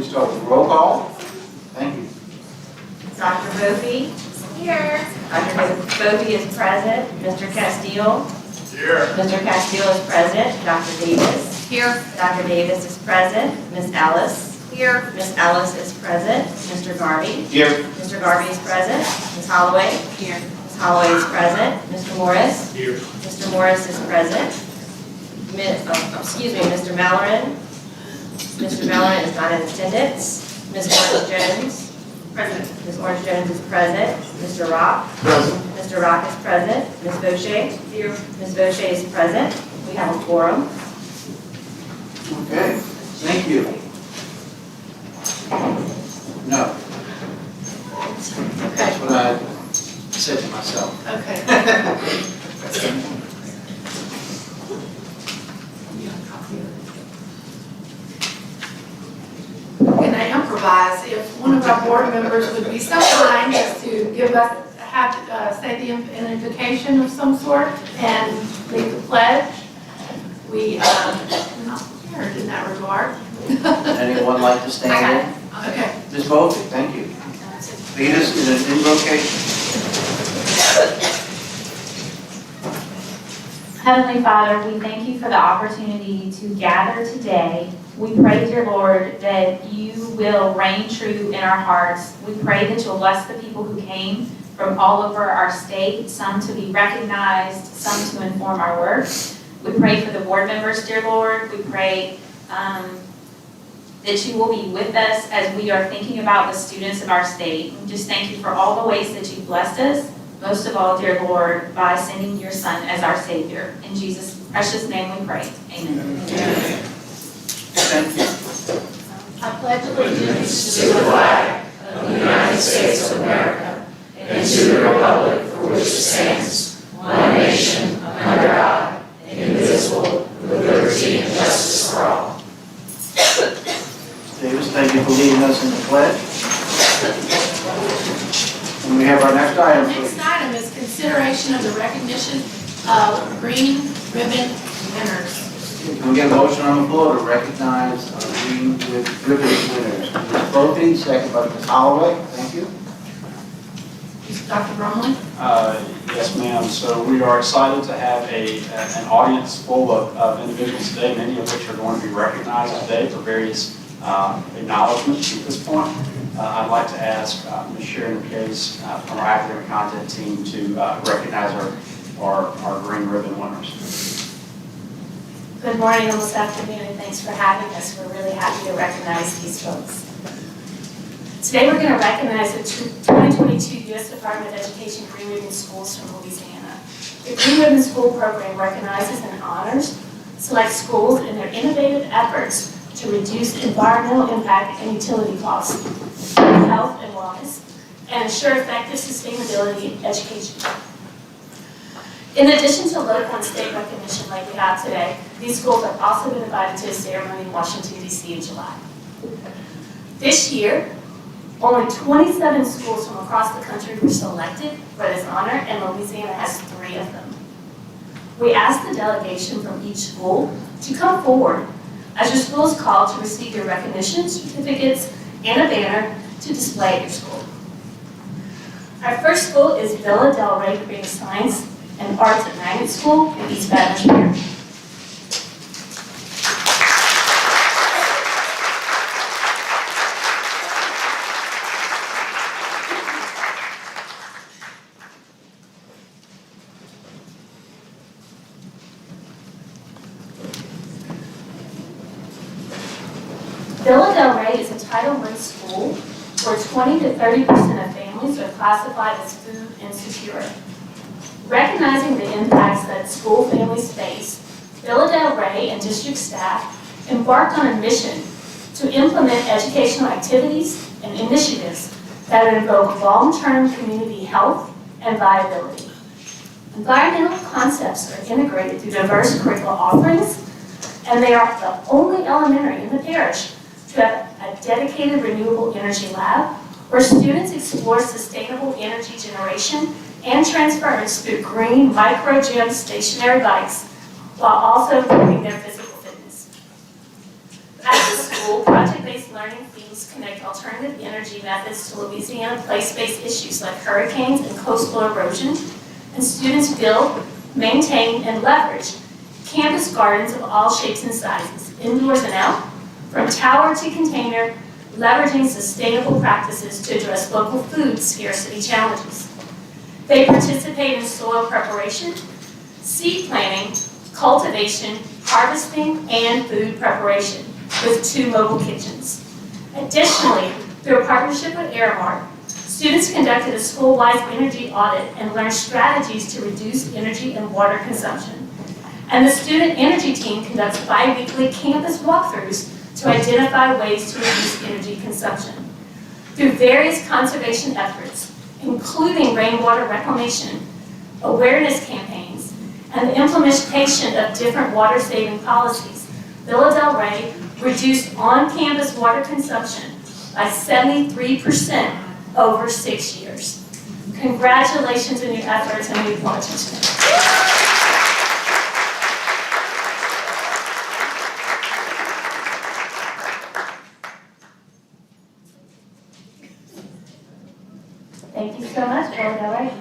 please start with roll call. Thank you. Dr. Bopey? Here. Dr. Bopey is present. Mr. Castile? Here. Mr. Castile is present. Dr. Davis? Here. Dr. Davis is present. Ms. Ellis? Here. Ms. Ellis is present. Mr. Garvey? Here. Mr. Garvey is present. Ms. Holloway? Here. Ms. Holloway is present. Mr. Morris? Here. Mr. Morris is present. Mr. Mallorin? Mr. Mallorin is not in attendance. Ms. Orange Jones? Present. Ms. Orange Jones is present. Mr. Rock? Present. Mr. Rock is present. Ms. Boucher? Here. Ms. Boucher is present. We have a quorum. Okay, thank you. No, that's what I said to myself. Okay. Can I improvise? If one of our board members would be so kind as to give us, say the invocation of some sort and lead the pledge. We are not prepared in that regard. Anyone like to stand in? Okay. Ms. Bopey, thank you. Lead us in an invocation. Heavenly Father, we thank you for the opportunity to gather today. We pray, dear Lord, that you will reign true in our hearts. We pray that you'll bless the people who came from all over our state, some to be recognized, some to inform our work. We pray for the board members, dear Lord. We pray that you will be with us as we are thinking about the students of our state. We just thank you for all the ways that you've blessed us. Most of all, dear Lord, by sending your Son as our Savior. In Jesus' precious name we pray. Amen. Thank you. I pledge allegiance to the flag of the United States of America and to the republic for which it stands, one nation, under God, indivisible, with liberty and justice for all. Davis, thank you for leading us in the pledge. And we have our next item, The please. next item is consideration of the recognition of green ribbon winners. Can we get a motion on the floor to recognize our green ribbon winners? Ms. Bopey, second by Ms. Holloway. Thank you. Dr. Brumley? Yes, ma'am. So we are excited to have an audience full of individuals today, many of which are going to be recognized today for various acknowledgments. At this point, I'd like to ask Ms. Sharon Case from our academic content team to recognize our green ribbon winners. Good morning and this afternoon, and thanks for having us. We're really happy to recognize these folks. Today we're going to recognize the 2022 U.S. Department of Education Green Ribbon Schools from Louisiana. The Green Ribbon School program recognizes and honors select schools in their innovative efforts to reduce environmental impact and utility costs, health and wellness, and ensure effective sustainability in education. In addition to local and state recognition like we have today, these schools have also been invited to a ceremony in Washington, D.C. in July. This year, only 27 schools from across the country were selected for this honor, and Louisiana has 3 of them. We asked the delegation from each school to come forward as your school is called to receive your recognition certificates and a banner to display at your school. Our first school is Villa Del Rey Creative Science and Arts at Magnet School in East Baton Rouge. Villa Del Rey is a Title I school where 20 to 30% of families are classified as food insecure. Recognizing the impacts that school families face, Villa Del Rey and district staff embarked on a mission to implement educational activities and initiatives that invoke long-term community health and viability. Environmental concepts are integrated through diverse curricular offerings, and they are the only elementary in the parish to have a dedicated renewable energy lab where students explore sustainable energy generation and transference through green micro-gym stationary bikes while also improving their physical fitness. At the school, school, project-based learning themes connect alternative energy methods to Louisiana place-based issues like hurricanes and coastal erosion, and students build, maintain, and leverage campus gardens of all shapes and sizes, indoors and out, from tower to container, leveraging sustainable practices to address local food scarcity challenges. They participate in soil preparation, seed planting, cultivation, harvesting, and food preparation with 2 mobile kitchens. Additionally, through a partnership with Aramark, students conducted a school-wide energy audit and learned strategies to reduce energy and water consumption. And the student energy team conducts bi-weekly campus walkthroughs to identify ways to reduce energy consumption. Through various conservation efforts, including rainwater reclamation, awareness campaigns, and the implementation of different water-saving policies, Villa Del Rey reduced on-campus water consumption by 73% over 6 years. Congratulations on your efforts, and we applaud you today. Thank you so much, Villa Del Rey.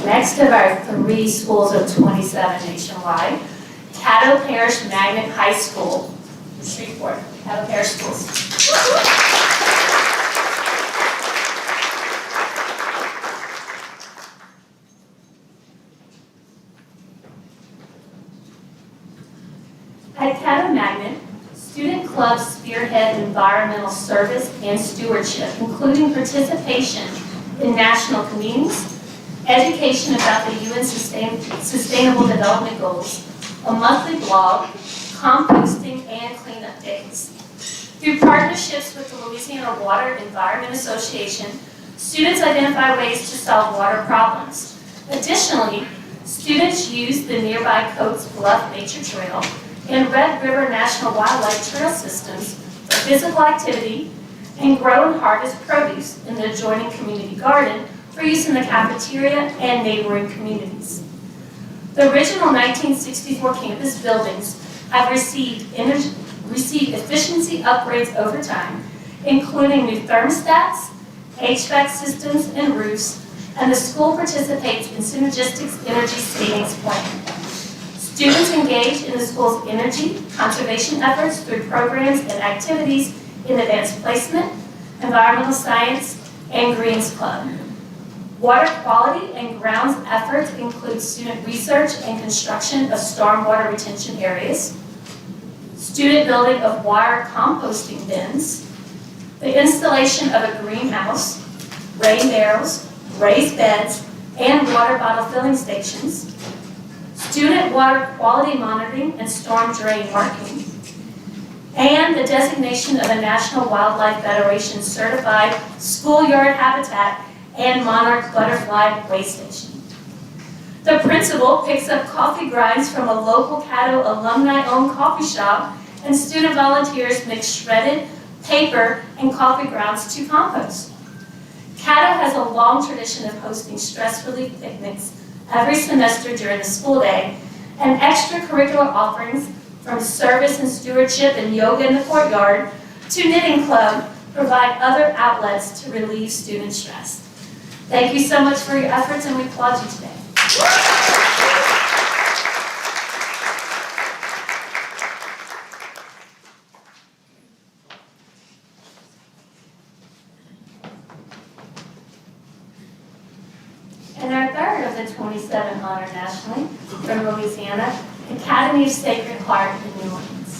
Next of our 3 schools of 27 nationwide, Caddo Parish Magnet High School, Shreveport, Caddo Parish Schools. At Caddo Magnet, student clubs spearhead environmental service and stewardship, including participation in national convenings, education about the UN Sustainable Development Goals, a monthly blog, composting, and cleanup days. Through partnerships with the Louisiana Water Environment Association, students identify ways to solve water problems. Additionally, students use the nearby Coates Bluff Nature Trail and Red River National Wildlife Trail systems for physical activity and grow and harvest produce in the adjoining community garden for use in the cafeteria and neighboring communities. The original 1964 campus buildings have received efficiency upgrades over time, including new thermostats, HVAC systems, and roofs, and the school participates in synergistic energy savings plan. Students engage in the school's energy conservation efforts through programs and activities in advanced placement, environmental science, and Greens Club. Water quality and grounds efforts include student research and construction of stormwater retention areas, student building of water composting bins, the installation of a greenhouse, rain barrels, raised beds, and water bottle filling stations, student water quality monitoring and storm drain marking, and the designation of a National Wildlife Federation certified schoolyard habitat and monarch butterfly way station. The principal picks up coffee grinds from a local Caddo alumni-owned coffee shop, and student volunteers mix shredded paper and coffee grounds to compost. Caddo has a long tradition of hosting stress relief picnics every semester during the school day, and extracurricular offerings from service and stewardship and yoga in the courtyard to knitting club provide other outlets to relieve student stress. Thank you so much for your efforts, and we applaud you today. And our third of the 27 honored nationally from Louisiana, Academy of Sacred Heart in New Orleans.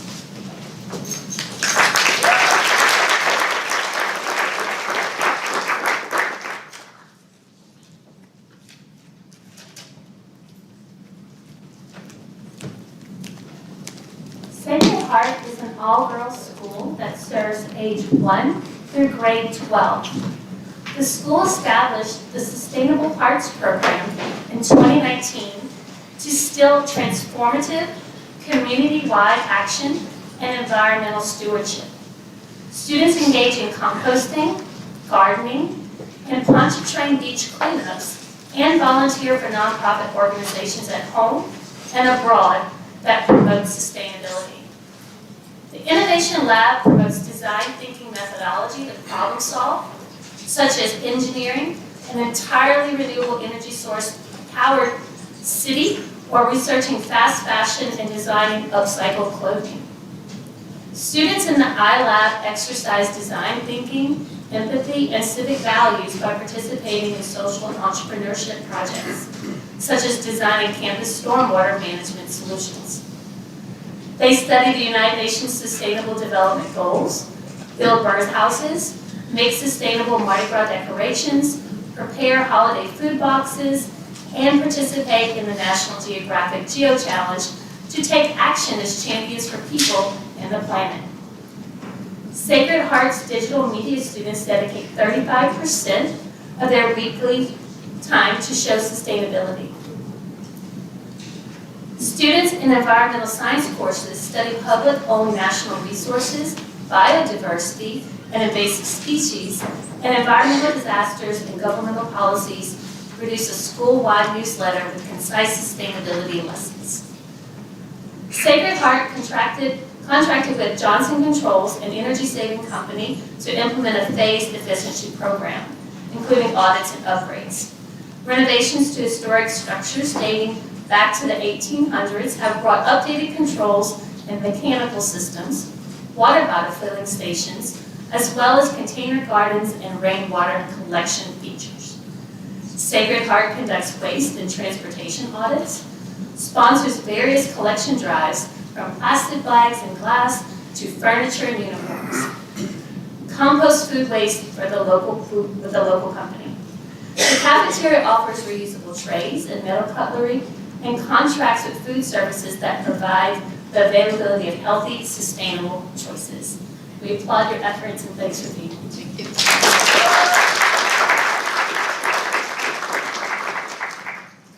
Sacred Heart is an all-girls school that serves age 1 through grade 12. The school established the Sustainable Hearts Program in 2019 to still transformative, community-wide action and environmental stewardship. Students engage in composting, gardening, and poncha-train beach cleanups, and volunteer for nonprofit organizations at home and abroad that promote sustainability. The Innovation Lab promotes design thinking methodology to problem solve, such as engineering an entirely renewable energy source powered city or researching fast fashion and designing upcycled clothing. Students in the iLab exercise design thinking, empathy, and civic values by participating in social and entrepreneurship projects, such as designing campus stormwater management solutions. They study the United Nations Sustainable Development Goals, build birdhouses, make sustainable Mardi Gras decorations, prepare holiday food boxes, and participate in the National Geographic Geo Challenge to take action as champions for people and the planet. Sacred Heart's digital media students dedicate 35% of their weekly time to show sustainability. Students in environmental science courses study public-owned national resources, biodiversity, and invasive species, and environmental disasters and governmental policies produce a school-wide newsletter with concise sustainability lessons. Sacred Heart contracted with Johnson Controls, an energy-saving company, to implement a phased efficiency program, including audits and upgrades. Renovations to historic structures dating back to the 1800s have brought updated controls and mechanical systems, water bottle filling stations, as well as container gardens and rainwater collection features. Sacred Heart conducts waste and transportation audits, sponsors various collection drives from plastic bags and glass to furniture and uniforms, composts food waste for the local company. The cafeteria offers reusable trays and metal cutlery and contracts with food services that provide the availability of healthy, sustainable choices. We applaud your efforts and thanks for being here.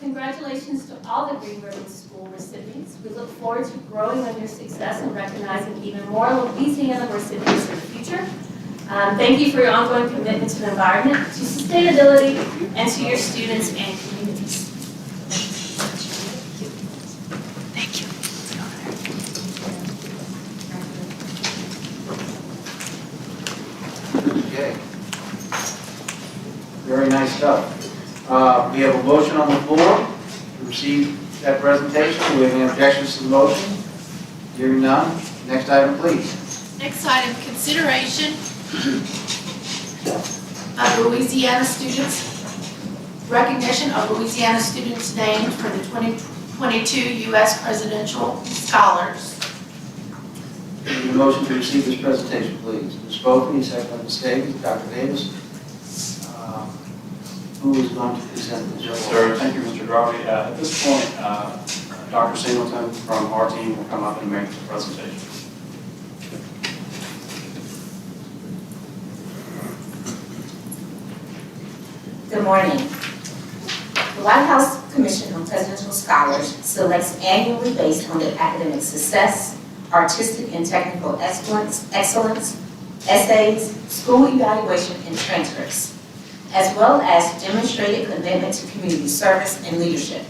Congratulations to all the Green Ribbon School recipients. We look forward to growing on your success and recognizing even more Louisiana recipients in the future. Thank you for your ongoing commitment to the environment, to sustainability, and to your students and communities. Thank you. Okay. Very nice stuff. We have a motion on the floor to receive that presentation. Do we have any objections to the motion? Hearing none. Next item, please. Next item, consideration of Louisiana students, recognition of Louisiana students named for the 2022 U.S. Presidential Scholars. Need a motion to receive this presentation, please. Ms. Spokane, second by Ms. Davis. Dr. Davis. Who is going to present this? Yes, sir. Thank you, Mr. Garvey. At this point, Dr. Singleton from our team will come up and make the presentation. Good morning. The White House Commission on Presidential Scholars selects annually based on their academic success, artistic and technical excellence, essays, school evaluation, and transcripts, as well as demonstrated commitment to community service and leadership.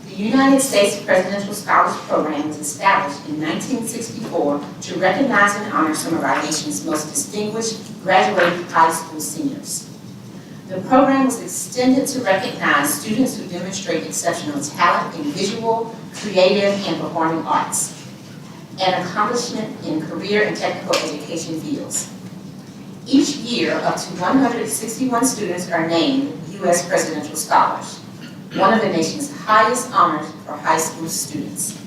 The United States Presidential Scholars Program was established in 1964 to recognize and honor some of our nation's most distinguished graduating high school seniors. The program was extended to recognize students who demonstrate exceptional talent in visual, creative, and performing arts, and accomplishment in career and technical education fields. Each year, up to 161 students are named U.S. Presidential Scholars, one of the nation's highest honors for high school students.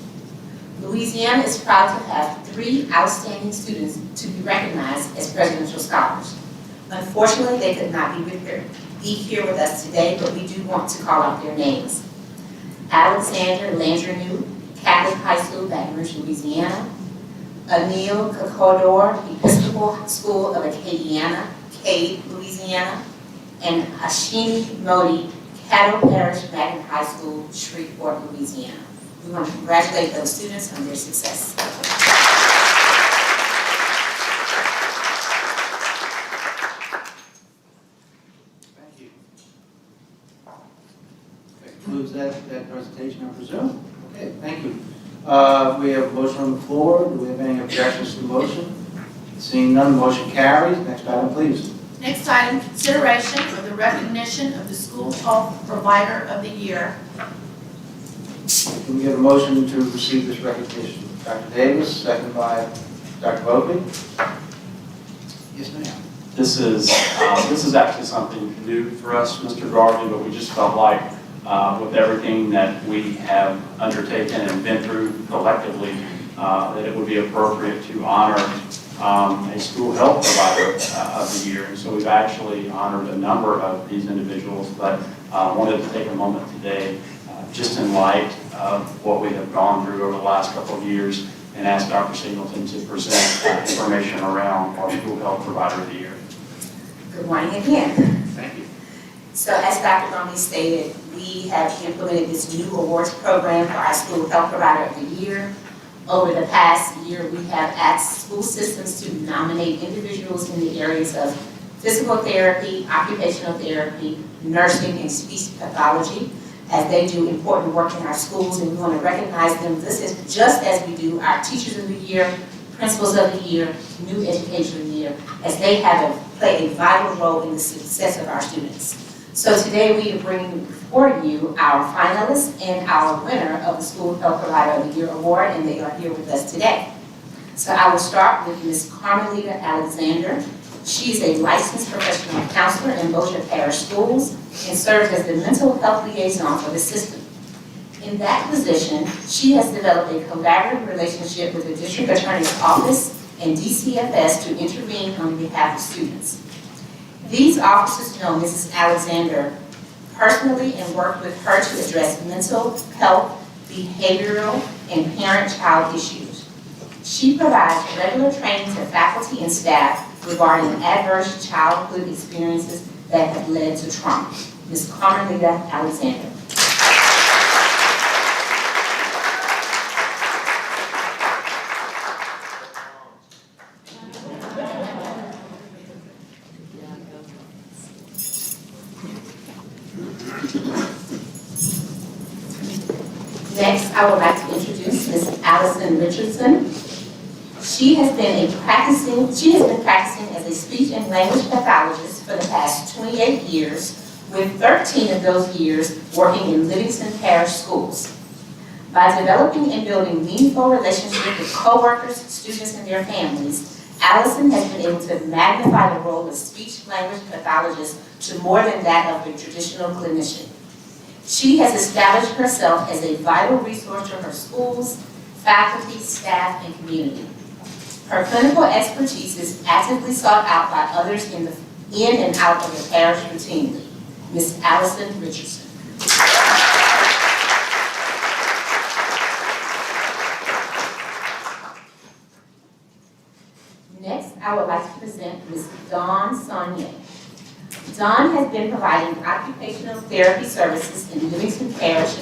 Louisiana is proud to have 3 outstanding students to be recognized as Presidential Scholars. Unfortunately, they could not be here with us today, but we do want to call out their names. Alexander Landrenew, Catholic High School, Baton Rouge, Louisiana. Anil Kakodor, Episcopal School of Acadiana, Cade, Louisiana. And Hashimi Modi, Caddo Parish Magnet High School, Shreveport, Louisiana. We want to congratulate those students on their success. that presentation, I presume? Okay, thank you. We have a motion on the floor. Do we have any objections to the motion? Seeing none, the motion carries. Next item, please. Next item, consideration for the recognition of the School Health Provider of the Year. Can we get a motion to receive this recognition? Dr. Davis, second by Dr. Bovee. Yes, ma'am. This is actually something new for us, Mr. Garvey, but we just felt like with everything that we have undertaken and been through collectively, that it would be appropriate to honor a school health provider of the year. And so we've actually honored a number of these individuals, but wanted to take a moment today, just in light of what we have gone through over the last couple of years, and ask Dr. Singleton to present information around our school health provider of the year. Good morning again. Thank you. So as Dr. Gomez stated, we have implemented this new awards program for our school health provider of the year. Over the past year, we have asked school systems to nominate individuals in the areas of physical therapy, occupational therapy, nursing, and speech pathology, as they do important work in our schools, and we want to recognize them. This is just as we do our teachers of the year, principals of the year, new education of the year, as they play a vital role in the success of our students. So today we are bringing before you our finalists and our winner of the School Health Provider of the Year Award, and they are here with us today. So I will start with Ms. Carmelita Alexander. She is a licensed professional counselor in Bossier Parish Schools and serves as the mental health liaison for the system. In that position, she has developed a collaborative relationship with the District Attorney's Office and DCFS to intervene on behalf of students. These officers know Mrs. Alexander personally and work with her to address mental health, behavioral, and parent-child issues. She provides regular training to faculty and staff regarding adverse childhood experiences that have led to trauma. Ms. Carmelita Alexander. Next, I would like to introduce Ms. Allison Richardson. She has been practicing as a speech and language pathologist for the past 28 years, with 13 of those years working in Livingston Parish schools. By developing and building meaningful relationships with coworkers, students, and their families, Allison has been able to magnify the role of speech-language pathologist to more than that of a traditional clinician. She has established herself as a vital resource to her schools, faculty, staff, and community. Her clinical expertise is actively sought out by others in and out of the parish routinely. Ms. Allison Richardson. Next, I would like to present Ms. Dawn Saunier. Dawn has been providing occupational therapy services in Livingston Parish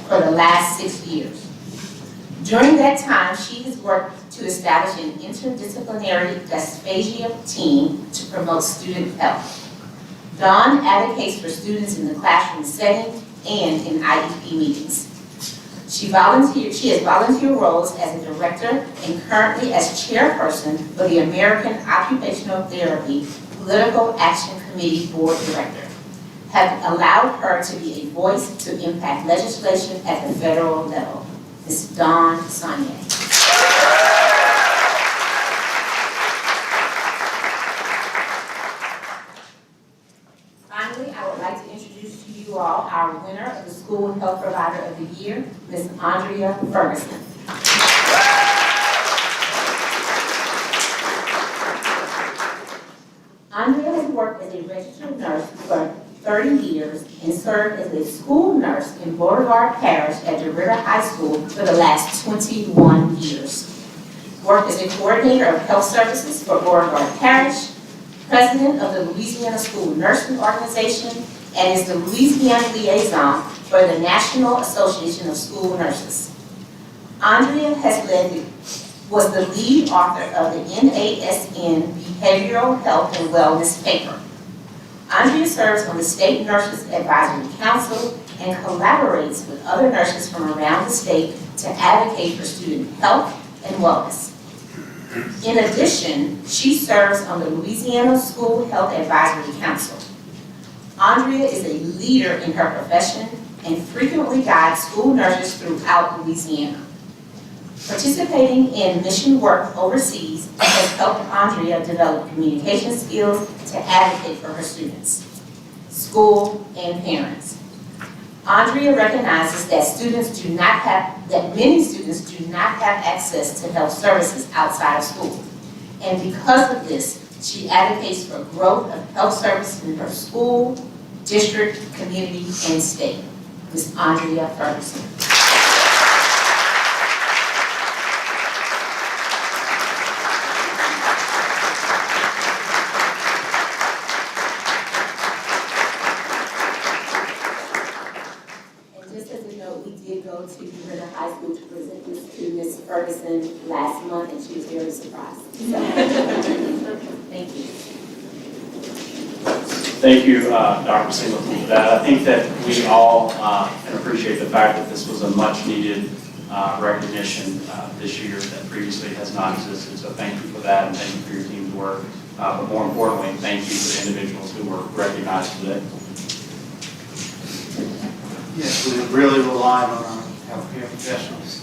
for the last 6 years. During that time, she has worked to establish an interdisciplinary dysphagia team to promote student health. Dawn advocates for students in the classroom setting and in IEP meetings. She has volunteer roles as a director and currently as chairperson for the American Occupational Therapy Political Action Committee Board Director, have allowed her to be a voice to impact legislation at the federal level. Ms. Dawn Saunier. Finally, I would like to introduce to you all our winner of the School Health Provider of the Year, Ms. Andrea Ferguson. Andrea has worked as a registered nurse for 30 years and served as a school nurse in Beauregard Parish at DeRiver High School for the last 21 years. Worked as a coordinator of health services for Beauregard Parish, president of the Louisiana School Nursing Organization, and is the Louisiana liaison for the National Association of School Nurses. Andrea was the lead author of the NASN Behavioral Health and Wellness paper. Andrea serves on the State Nurses Advisory Council and collaborates with other nurses from around the state to advocate for student health and wellness. In addition, she serves on the Louisiana School Health Advisory Council. Andrea is a leader in her profession and frequently guides school nurses throughout Louisiana. Participating in mission work overseas has helped Andrea develop communication skills to advocate for her students, school, and parents. Andrea recognizes that many students do not have access to health services outside of school. And because of this, she advocates for growth of health services in her school, district, community, and state. Ms. Andrea Ferguson. Go to Ritter High School to present this to Ms. Ferguson last month, and she was very surprised. So, thank you. Thank you, Dr. Singleton, for that. I think that we all can appreciate the fact that this was a much-needed recognition this year that previously has not existed. So thank you for that, and thank you for your team's work. But more importantly, thank you for the individuals who were recognized today. Yes, we have really relied on our healthcare professionals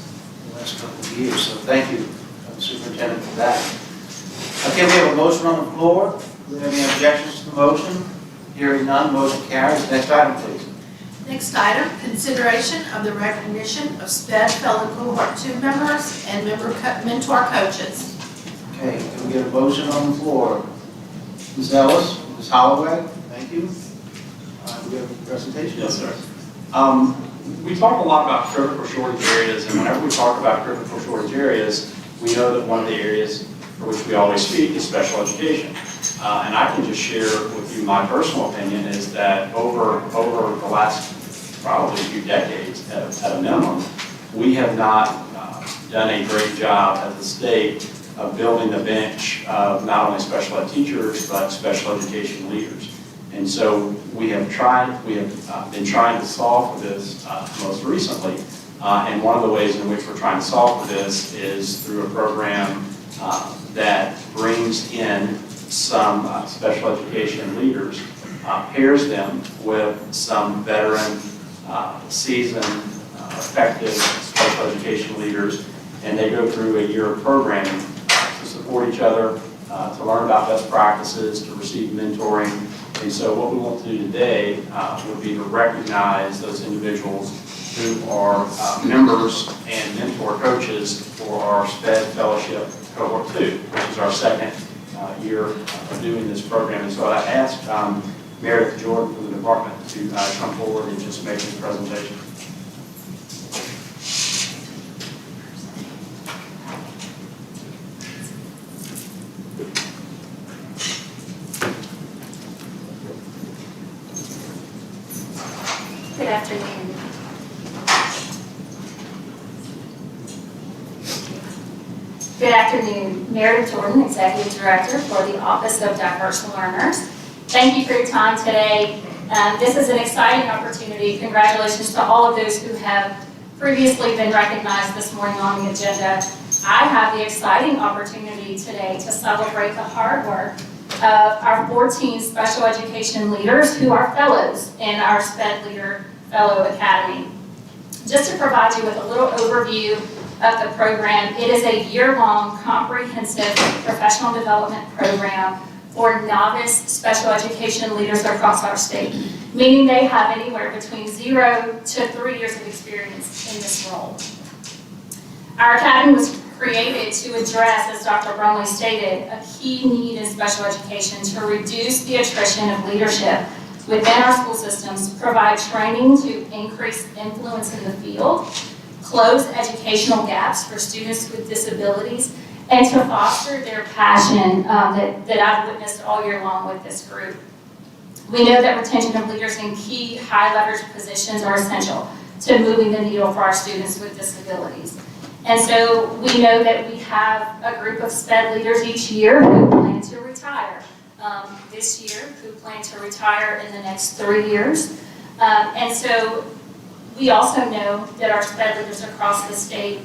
the last couple of years, so thank you, Superintendent, for that. Okay, we have a motion on the floor. Do we have any objections to the motion? Hearing none, motion carries. Next item, please. Next item, consideration of the recognition of SPED Fellow Cohort 2 members and mentor coaches. Okay, can we get a motion on the floor? Ms. Ellis, Ms. Holloway, thank you. Do we have a presentation? Yes, sir. We talk a lot about critical shortage areas, and whenever we talk about critical shortage areas, we know that one of the areas for which we always speak is special education. And I can just share with you my personal opinion is that over the last probably few decades, at a minimum, we have not done a great job at the state of building the bench of not only special ed teachers, but special education leaders. And so we have been trying to solve for this most recently. And one of the ways in which we're trying to solve for this is through a program that brings in some special education leaders, pairs them with some veteran, seasoned, effective special education leaders, and they go through a year of programming to support each other, to learn about best practices, to receive mentoring. And so what we want to do today would be to recognize those individuals who are members and mentor coaches for our SPED Fellowship Cohort 2, which is our second year of doing this program. And so I asked Meredith Jordan from the department to come forward and just make this presentation. Good afternoon. Good afternoon. Meredith Jordan, Executive Director for the Office of Diverse Learners. Thank you for your time today. This is an exciting opportunity. Congratulations to all of those who have previously been recognized this morning on the agenda. I have the exciting opportunity today to celebrate the hard work of our 14 special education leaders who are fellows in our SPED Leader Fellow Academy. Just to provide you with a little overview of the program, it is a year-long comprehensive professional development program for novice special education leaders across our state, meaning they have anywhere between 0 to 3 years of experience in this role. Our academy was created to address, as Dr. Brumley stated, a key need in special education to reduce the attrition of leadership within our school systems, provide training to increase influence in the field, close educational gaps for students with disabilities, and to foster their passion that I've witnessed all year long with this group. We know that retention of leaders in key high leverage positions are essential to moving the needle for our students with disabilities. And so we know that we have a group of SPED leaders each year who plan to retire. This year, who plan to retire in the next 3 years. And so We also know that our SPED leaders across the state,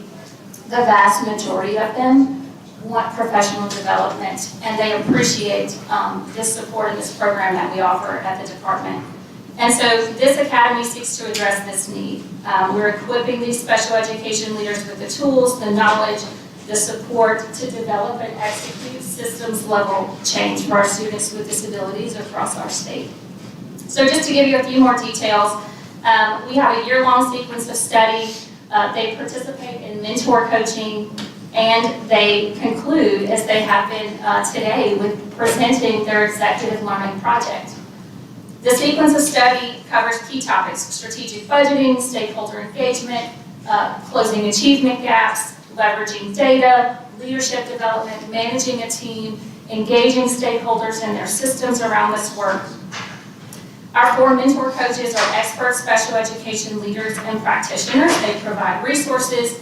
the vast majority of them want professional development, and they appreciate this support and this program that we offer at the department. And so this academy seeks to address this need. We're equipping these special education leaders with the tools, the knowledge, the support to develop and execute systems level change for our students with disabilities across our state. So just to give you a few more details, we have a year-long sequence of study. They participate in mentor coaching, and they conclude, as they have been today, with presenting their executive learning project. The sequence of study covers key topics: strategic budgeting, stakeholder engagement, closing achievement gaps, leveraging data, leadership development, managing a team, engaging stakeholders in their systems around this work. Our 4 mentor coaches are expert special education leaders and practitioners. They provide resources,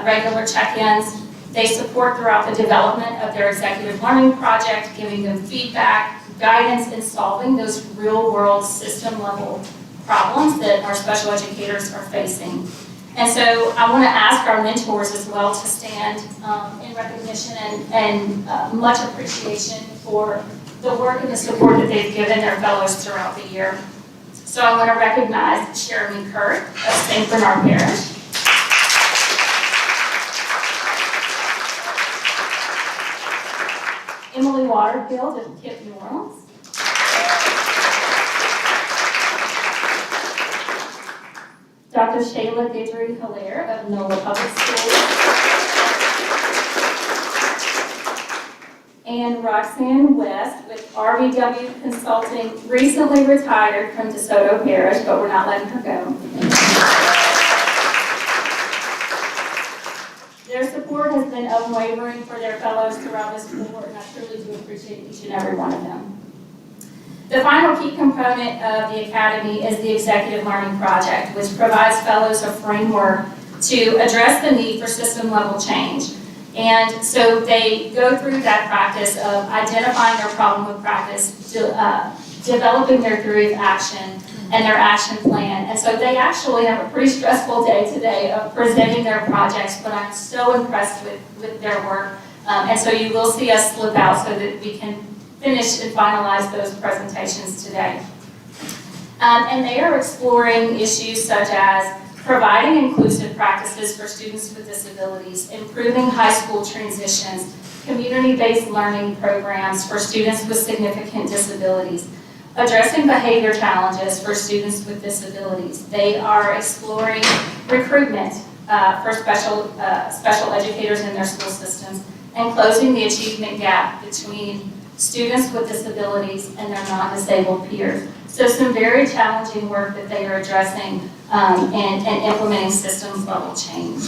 regular check-ins. They support throughout the development of their executive learning project, giving them feedback, guidance in solving those real-world system-level problems that our special educators are facing. And so I want to ask our mentors as well to stand in recognition and much appreciation for the work and the support that they've given their fellows throughout the year. So I want to recognize Jeremy Kirk of St. Bernard Parish. Emily Waterfield of KIPP New Orleans. Dr. Shayla Guidry-Hilaire of NOLA Public Schools. And Roxanne West with RBW Consulting, recently retired from DeSoto Parish, but we're not letting her go. Their support has been unwavering for their fellows throughout this cohort, and I truly do appreciate each and every one of them. The final key component of the Academy is the Executive Learning Project, which provides fellows a framework to address the need for system-level change. And so they go through that practice of identifying their problem with practice, developing their theory of action, and their action plan. And so they actually have a pretty stressful day today of presenting their projects, but I'm so impressed with their work. And so you will see us slip out so that we can finish and finalize those presentations today. And they are exploring issues such as providing inclusive practices for students with disabilities, improving high school transitions, community-based learning programs for students with significant disabilities, addressing behavior challenges for students with disabilities. They are exploring recruitment for special educators in their school systems, and closing the achievement gap between students with disabilities and their non-disabled peers. So some very challenging work that they are addressing and implementing systems level change.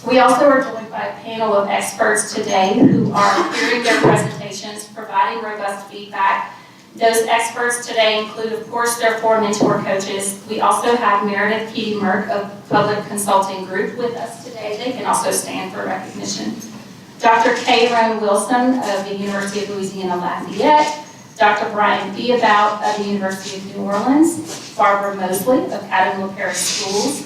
We also are joined by a panel of experts today who are hearing their presentations, providing robust feedback. Those experts today include, of course, their 4 mentor coaches. We also have Meredith Keaty Merck of Public Consulting Group with us today. They can also stand for recognition. Dr. Kayron Wilson of the University of Louisiana Lafayette, Dr. Brian Beabout of the University of New Orleans, Barbara Mosley of Caddo Parish Schools,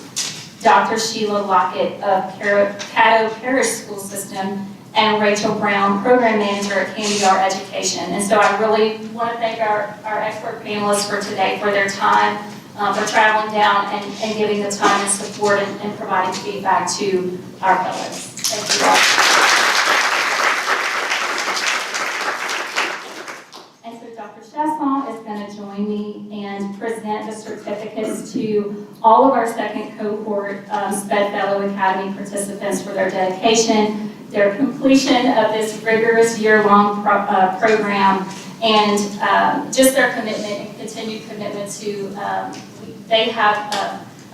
Dr. Sheila Lockett of Caddo Parish School System, and Rachel Brown, Program Manager at Candy-R Education. And so I really want to thank our expert panelists for today for their time, for traveling down and giving the time and support and providing feedback to our fellows. Thank you all. And so Dr. Chasson is going to join me and present the certificates to all of our second cohort SPED Fellow Academy participants for their dedication, their completion of this rigorous year-long program, and just their commitment and continued commitment to, they have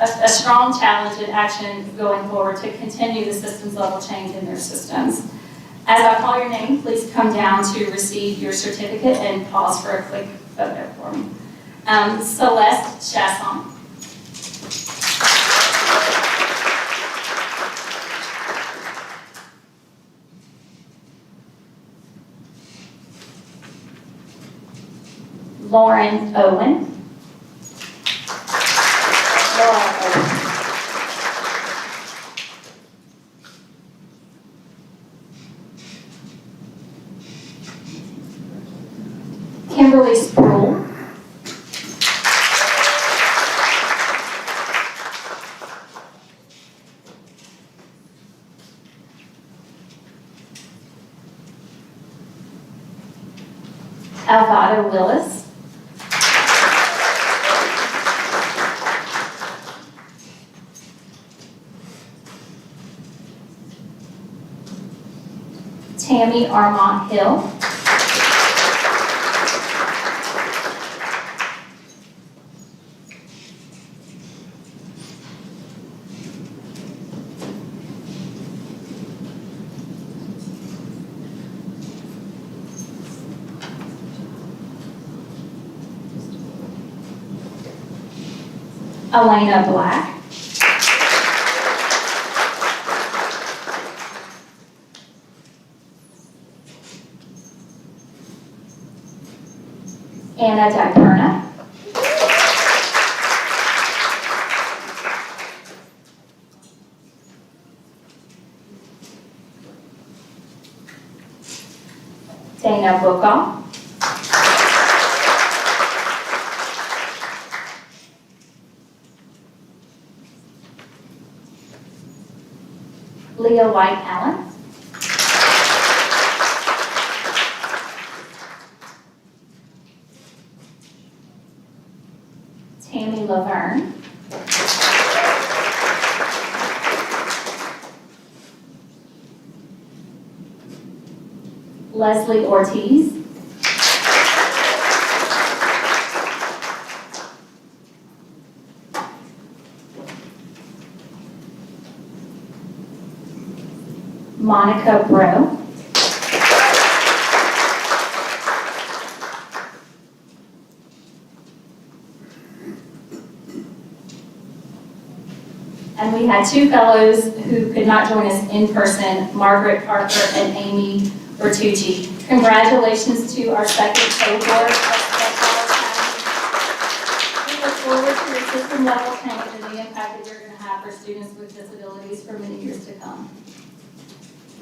a strong challenge and action going forward to continue the systems level change in their systems. As I call your name, please come down to receive your certificate and pause for a quick photo for me. Celeste Chasson. Lauren Owen. Laura Owen. Tyler Willis. Tammy Armont Hill. Elena Black. Anna Diperna. Dana Bookoff. Leah White Allen. Tammy Laverne. Leslie Ortiz. Monica Bro. And we had two fellows who could not join us in person, Margaret Parker and Amy Bertucci. Congratulations to our second cohort of Special Academy. We look forward to your system level change and the impact that you're going to have for students with disabilities for many years to come.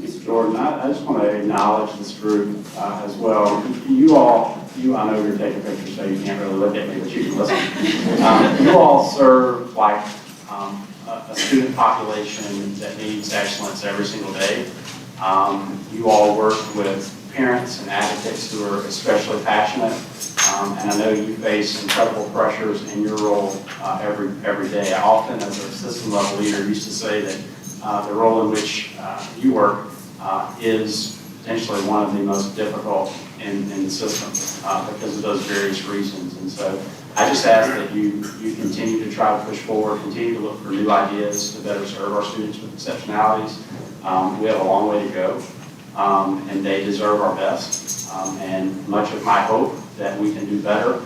Mr. Jordan, I just want to acknowledge this group as well. You I know you're taking pictures, so you can't really look at me, but you can listen. You all serve like a student population that needs excellence every single day. You all work with parents and advocates who are especially passionate, and I know you face incredible pressures in your role every day. I often, as a system level leader, used to say that the role in which you work is potentially one of the most difficult in the system because of those various reasons. And so I just ask that you continue to try to push forward, continue to look for new ideas to better serve our students with exceptionalities. We have a long way to go, and they deserve our best. And much of my hope that we can do better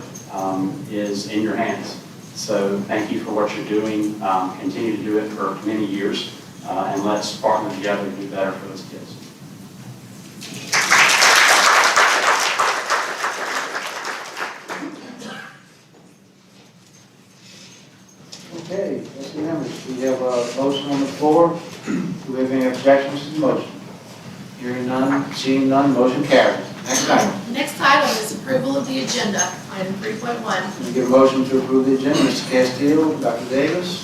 is in your hands. So thank you for what you're doing. Continue to do it for many years, and let's partner together to do better for those kids. Okay, let's remember, we have a motion on the floor. Do we have any objections to the motion? Hearing none, seeing none, motion carries. Next item. Next item is approval of the agenda, item 3.1. We get a motion to approve the agenda. Mr. Castillo, Dr. Davis.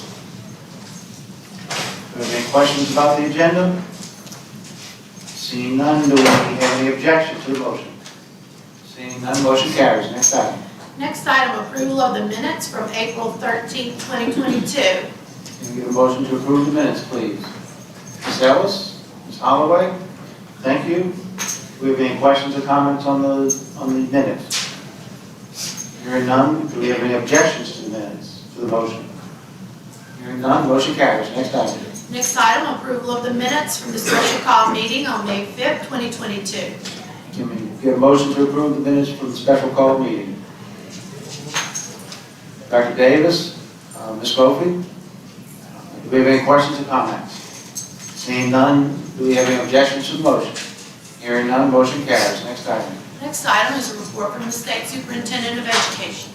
Do we have any questions about the agenda? Seeing none, do we have any objections to the motion? Seeing none, motion carries. Next item. Next item, approval of the minutes from April 13th, 2022. Can we get a motion to approve the minutes, please? Ms. Ellis, Ms. Holloway, thank you. Do we have any questions or comments on the minutes? Hearing none, do we have any objections to the minutes, to the motion? Hearing none, motion carries. Next item. Next item, approval of the minutes from the special call meeting on May 5th, 2022. Can we get a motion to approve the minutes from the special call meeting? Dr. Davis, Ms. Kofi, do we have any questions or comments? Seeing none, do we have any objections to the motion? Hearing none, motion carries. Next item. Next item is a report from the State Superintendent of Education.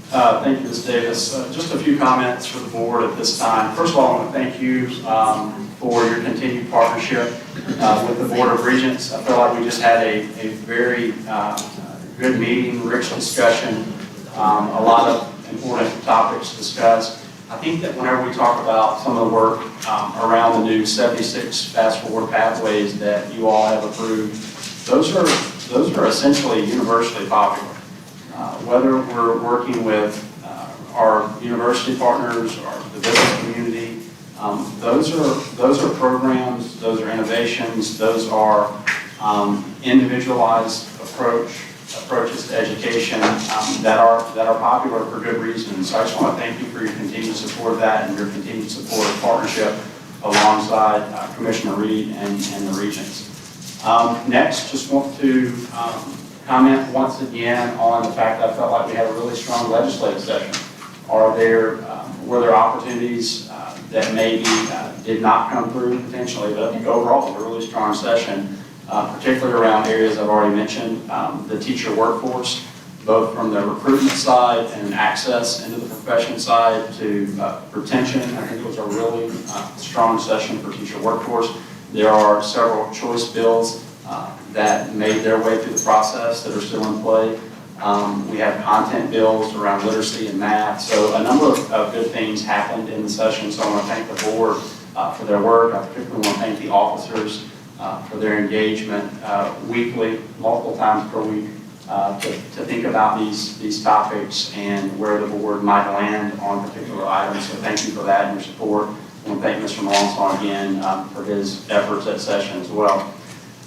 Thank you, Ms. Davis. Just a few comments for the board at this time. First of all, I want to thank you for your continued partnership with the Board of Regents. I feel like we just had a very good meeting, rich discussion, a lot of important topics discussed. I think that whenever we talk about some of the work around the new 76 fast forward pathways that you all have approved, those are those are essentially universally popular. Whether we're working with our university partners or the business community, those are programs, those are innovations, those are individualized approaches to education that are popular for good reasons. So I just want to thank you for your continued support of that and your continued support of partnership alongside Commissioner Reed and the Regents. Next, just want to comment once again on the fact that I felt like we had a really strong legislative session. Were there opportunities that maybe did not come through potentially, but I think overall it was a really strong session, particularly around areas I've already mentioned, the teacher workforce, both from the recruitment side and access into the profession side to retention. I think it was a really strong session for teacher workforce. There are several choice bills that made their way through the process that are still in play. We have content bills around literacy and math. So a number of good things happened in the session. So I want to thank the board for their work. I particularly want to thank the officers for their engagement weekly, multiple times per week, to think about these topics and where the board might land on particular items. So thank you for that and your support. I want to thank Mr. Malonson again for his efforts at session as well.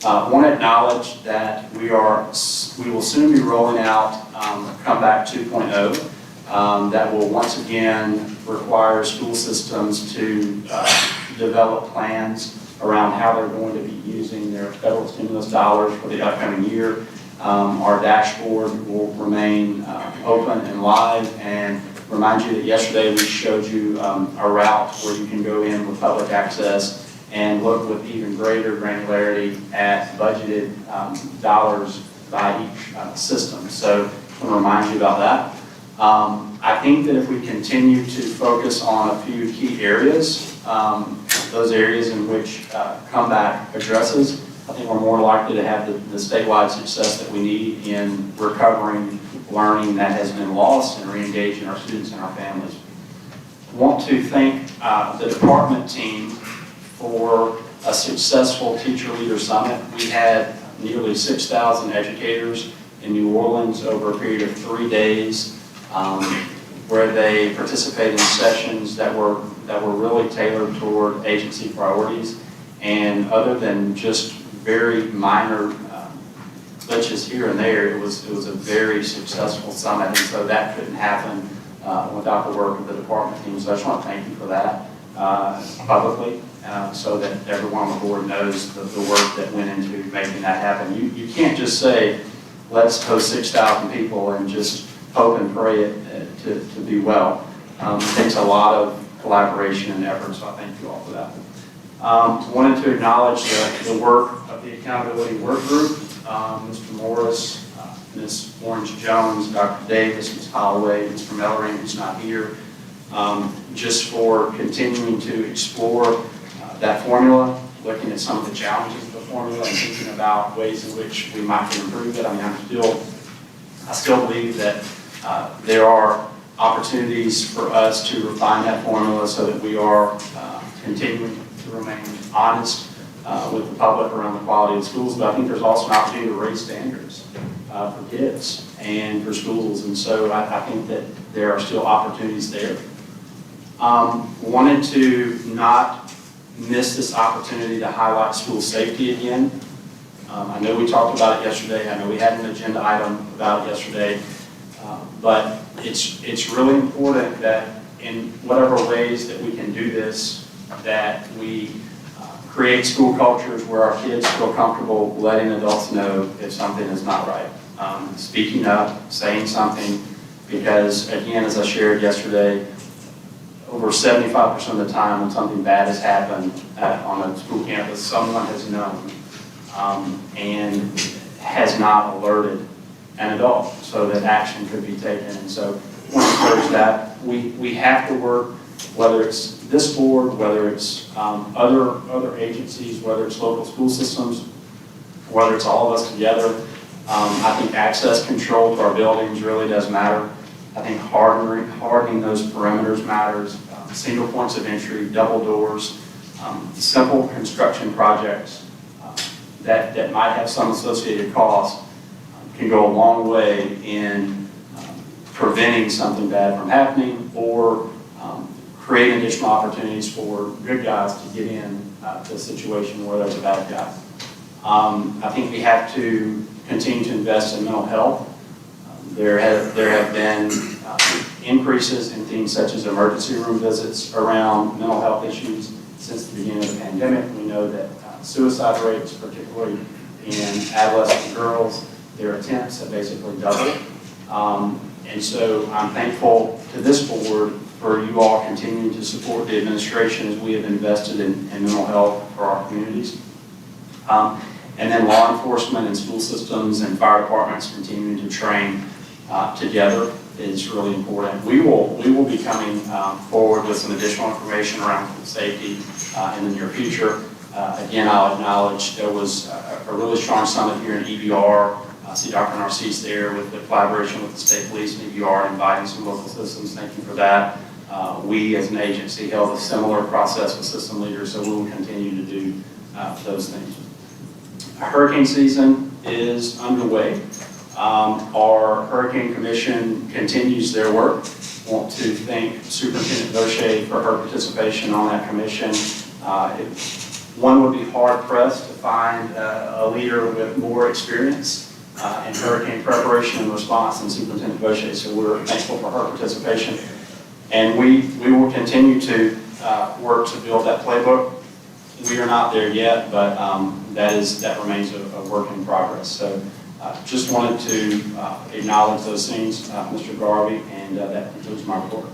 I want to acknowledge that we will soon be rolling out Comeback 2.0 that will once again require school systems to develop plans around how they're going to be using their federal stimulus dollars for the upcoming year. Our dashboard will remain open and live, and remind you that yesterday we showed you a route where you can go in with public access and look with even greater granularity at budgeted dollars by each system. So I want to remind you about that. I think that if we continue to focus on a few key areas, those areas in which Comeback addresses, I think we're more likely to have the statewide success that we need in recovering learning that has been lost and re-engaging our students and our families. I want to thank the department team for a successful Teacher Leader Summit. We had nearly 6,000 educators in New Orleans over a period of 3 days where they participated in sessions that were really tailored toward agency priorities. And other than just very minor glitches here and there, it was a very successful summit, and so that couldn't happen without the work of the department team. So I just want to thank you for that publicly, so that everyone on the board knows the work that went into making that happen. You can't just say, let's host 6,000 people and just hope and pray it to be well. It takes a lot of collaboration and effort, so I thank you all for that. Wanted to acknowledge the work of the Accountability Work Group, Mr. Morris, Ms. Orange Jones, Dr. Davis, Ms. Holloway, Mr. Mellering, who's not here, just for continuing to explore that formula, looking at some of the challenges of the formula and thinking about ways in which we might improve it. I mean, I still believe that there are opportunities for us to refine that formula so that we are continuing to remain honest with the public around the quality of schools, but I think there's also an opportunity to raise standards for kids and for schools, and so I think that there are still opportunities there. Wanted to not miss this opportunity to highlight school safety again. I know we talked about it yesterday. I know we had an agenda item about it yesterday, but it's really important that in whatever ways that we can do this, that we create school cultures where our kids feel comfortable letting adults know if something is not right. Speaking up, saying something, because again, as I shared yesterday, over 75% of the time when something bad has happened on a school campus, someone has known and has not alerted an adult so that action could be taken. And so I want to encourage that. We have to work, whether it's this board, whether it's other agencies, whether it's local school systems, whether it's all of us together. I think access control to our buildings really does matter. I think hardening those perimeters matters. Single points of entry, double doors, simple construction projects that might have some associated costs, can go a long way in preventing something bad from happening or creating additional opportunities for good guys to get in to a situation where there's a bad guy. I think we have to continue to invest in mental health. There have been increases in things such as emergency room visits around mental health issues since the beginning of the pandemic. We know that suicide rates, particularly in adolescent girls, their attempts have basically doubled. And so I'm thankful to this board for you all continuing to support the administration as we have invested in mental health for our communities. And then law enforcement and school systems and fire departments continuing to train together is really important. We will be coming forward with some additional information around food safety in the near future. Again, I'll acknowledge there was a really strong summit here in EBR. I see Dr. Narcisse there with the collaboration with the state police and EBR, inviting some local citizens. Thank you for that. We as an agency held a similar process with system leaders, so we will continue to do those things. Hurricane season is underway. Our Hurricane Commission continues their work. I want to thank Superintendent Boucher for her participation on that commission. One would be hard pressed to find a leader with more experience in hurricane preparation and response than Superintendent Boucher, so we're thankful for her participation. And we will continue to work to build that playbook. We are not there yet, but that remains a work in progress. So just wanted to acknowledge those things, Mr. Garvey, and that concludes my report.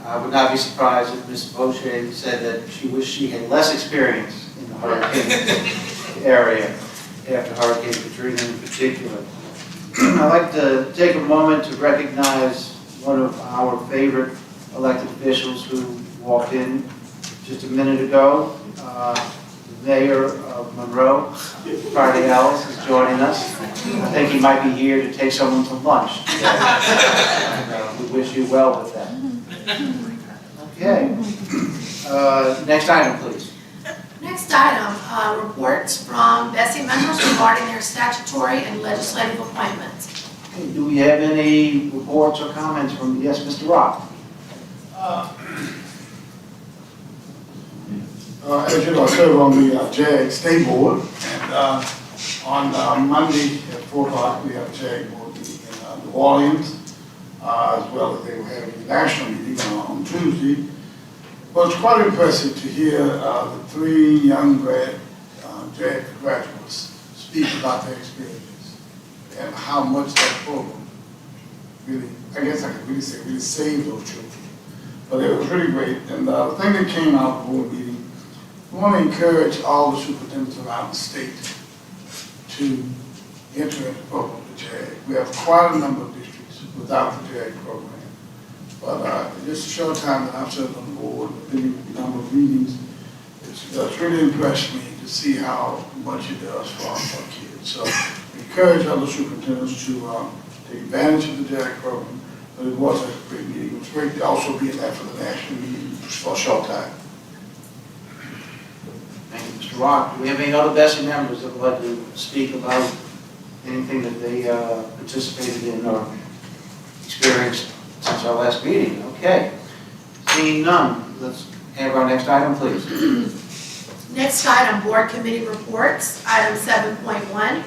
I would not be surprised if Ms. Boucher said that she wished she had less experience in the hurricane area after Hurricane Katrina in particular. I'd like to take a moment to recognize one of our favorite elected officials who walked in just a minute ago. The Mayor of Monroe, Friday Ellis, is joining us. I think he might be here to take someone to lunch. We wish you well with that. Okay. Next item, please. Next item, reports from BESE members regarding their statutory and legislative appointments. Okay, do we have any reports or comments from, yes, Mr. Rock? As you know, I serve on the JAG State Board, and on Monday at 4 o'clock, we have a JAG Board meeting in New Orleans, as well as they were having a national meeting on Tuesday. But it's quite impressive to hear the 3 young JAG graduates speak about their experience and how much that program really, I guess I could really say, really saved those children. But it was really great, and the thing that came out of the board meeting, we want to encourage all the superintendents around the state to enter into the program, the JAG. We have quite a number of districts without the JAG program. But in just a short time that I've served on the board, a number of meetings, it's really impressed me to see how much it does for our kids. So we encourage other superintendents to take advantage of the JAG program, but it was a great meeting. It was great to also be in there for the national meeting for a short time. Thank you, Mr. Rock. Do we have any other BESE members that would like to speak about anything that they participated in or experienced since our last meeting? Okay. Seeing none, let's have our next item, please. Next item, board committee reports. Item 7.1,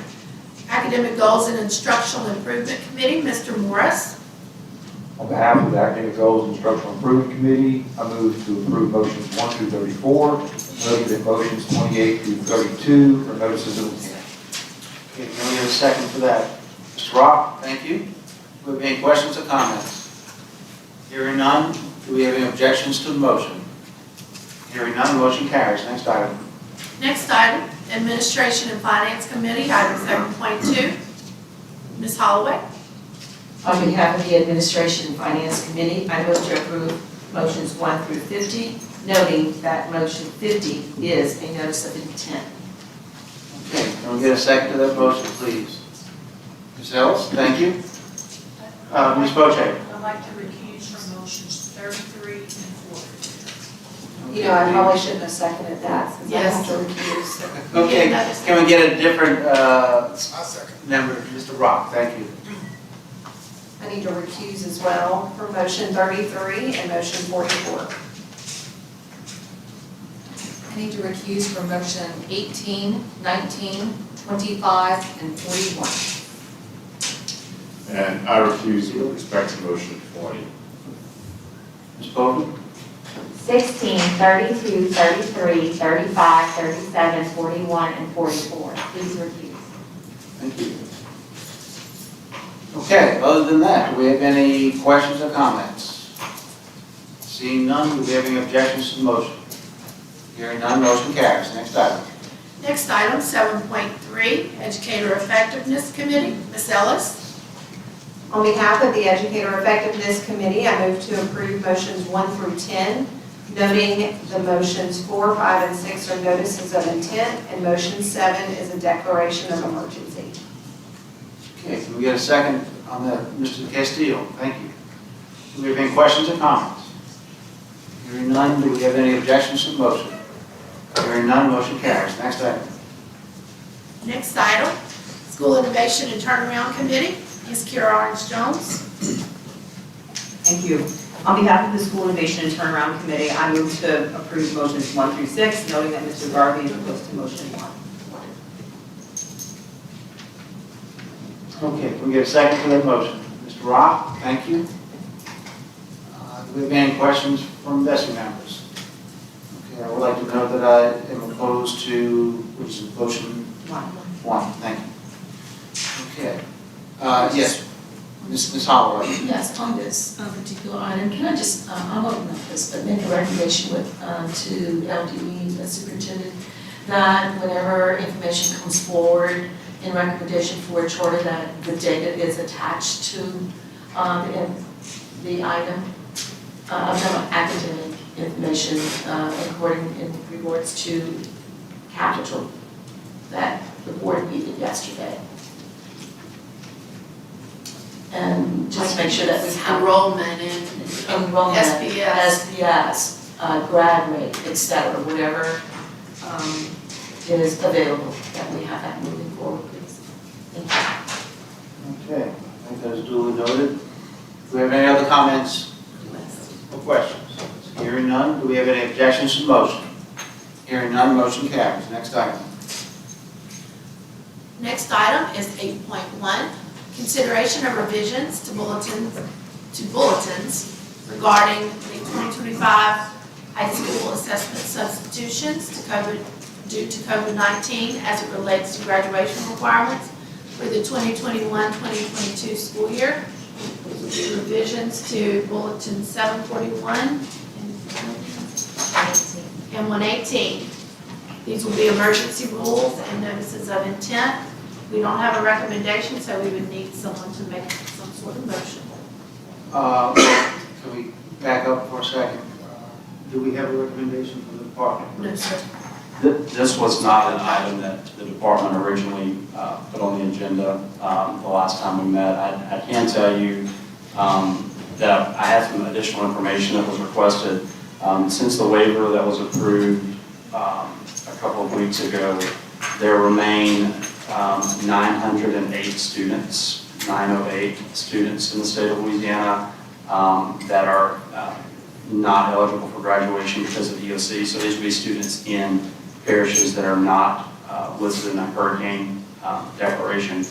academic goals and instructional improvement committee, Mr. Morris. On behalf of the Academic Goals and Instructional Improvement Committee, I move to approve motions 1 through 34, note that motions 28 through 32 are notices of intent. Okay, can we have a second for that? Mr. Rock, thank you. Do we have any questions or comments? Hearing none, do we have any objections to the motion? Hearing none, motion carries. Next item. Next item, administration and finance committee, item 7.2, Ms. Holloway. On behalf of the Administration and Finance Committee, I move to approve motions 1 through 50, noting that motion 50 is a notice of intent. Okay, can we get a second to that motion, please? Ms. Ellis, thank you. Ms. Boucher. I'd like to recuse from motions 33 and 40. You know, I probably shouldn't have seconded that since I have to recuse. Okay, can we get a different I second. member, Mr. Rock? Thank you. I need to recuse as well for motion 33 and motion 44. I need to recuse from motion 18, 19, 25, and 41. And I recuse with respect to motion 40. Ms. Bowden? 16, 32, 33, 35, 37, 41, and 44. Please recuse. Thank you. Okay, other than that, do we have any questions or comments? Seeing none, do we have any objections to the motion? Hearing none, motion carries. Next item. Next item, 7.3, Educator Effectiveness Committee. Ms. Ellis? On behalf of the Educator Effectiveness Committee, I move to approve motions 1 through 10, noting the motions 4, 5, and 6 are notices of intent, and motion 7 is a declaration of emergency. Okay, can we get a second on that? Mr. Castillo, thank you. Do we have any questions or comments? Hearing none, do we have any objections to the motion? Hearing none, motion carries. Next item. Next item, School Innovation and Turnaround Committee. Ms. Kira Orange-Jones. Thank you. On behalf of the School Innovation and Turnaround Committee, I move to approve motions 1 through 6, noting that Mr. Garvey is opposed to motion 1. Okay, can we get a second to that motion? Mr. Rock, thank you. Do we have any questions from BESE members? Okay, I would like to note that I am opposed to, which is motion 1. Thank you. Okay. Yes, Ms. Holloway. Yes, on this particular item, can I just, I'm open up this, but make a recommendation with, to LDE, the superintendent, that whenever information comes forward in recommendation for a charter, that the data is attached to the item of academic information according in regards to capital that the board needed yesterday. And just make sure that we have Enrollment in enrollment, SPS. SPS, grad rate, et cetera, whatever is available, that we have that moving forward, please. Thank you. Okay, I think that is duly noted. Do we have any other comments or questions? Hearing none, do we have any objections to the motion? Hearing none, motion carries. Next item. Next item is 8.1, consideration of revisions to bulletins regarding the 2025 high school assessment substitutions due to COVID-19 as it relates to graduation requirements for the 2021-2022 school year. These will be revisions to bulletin 741 and 118. These will be emergency rules and notices of intent. We don't have a recommendation, so we would need someone to make some sort of motion. Can we back up for a second? Do we have a recommendation from the department? No, sir. This was not an item that the department originally put on the agenda the last time we met. I can tell you that I had some additional information that was requested. Since the waiver that was approved a couple of weeks ago, there remain 908 students, 908 students in the state of Louisiana that are not eligible for graduation because of EOC. So these would be students in parishes that are not listed in a hurricane declaration.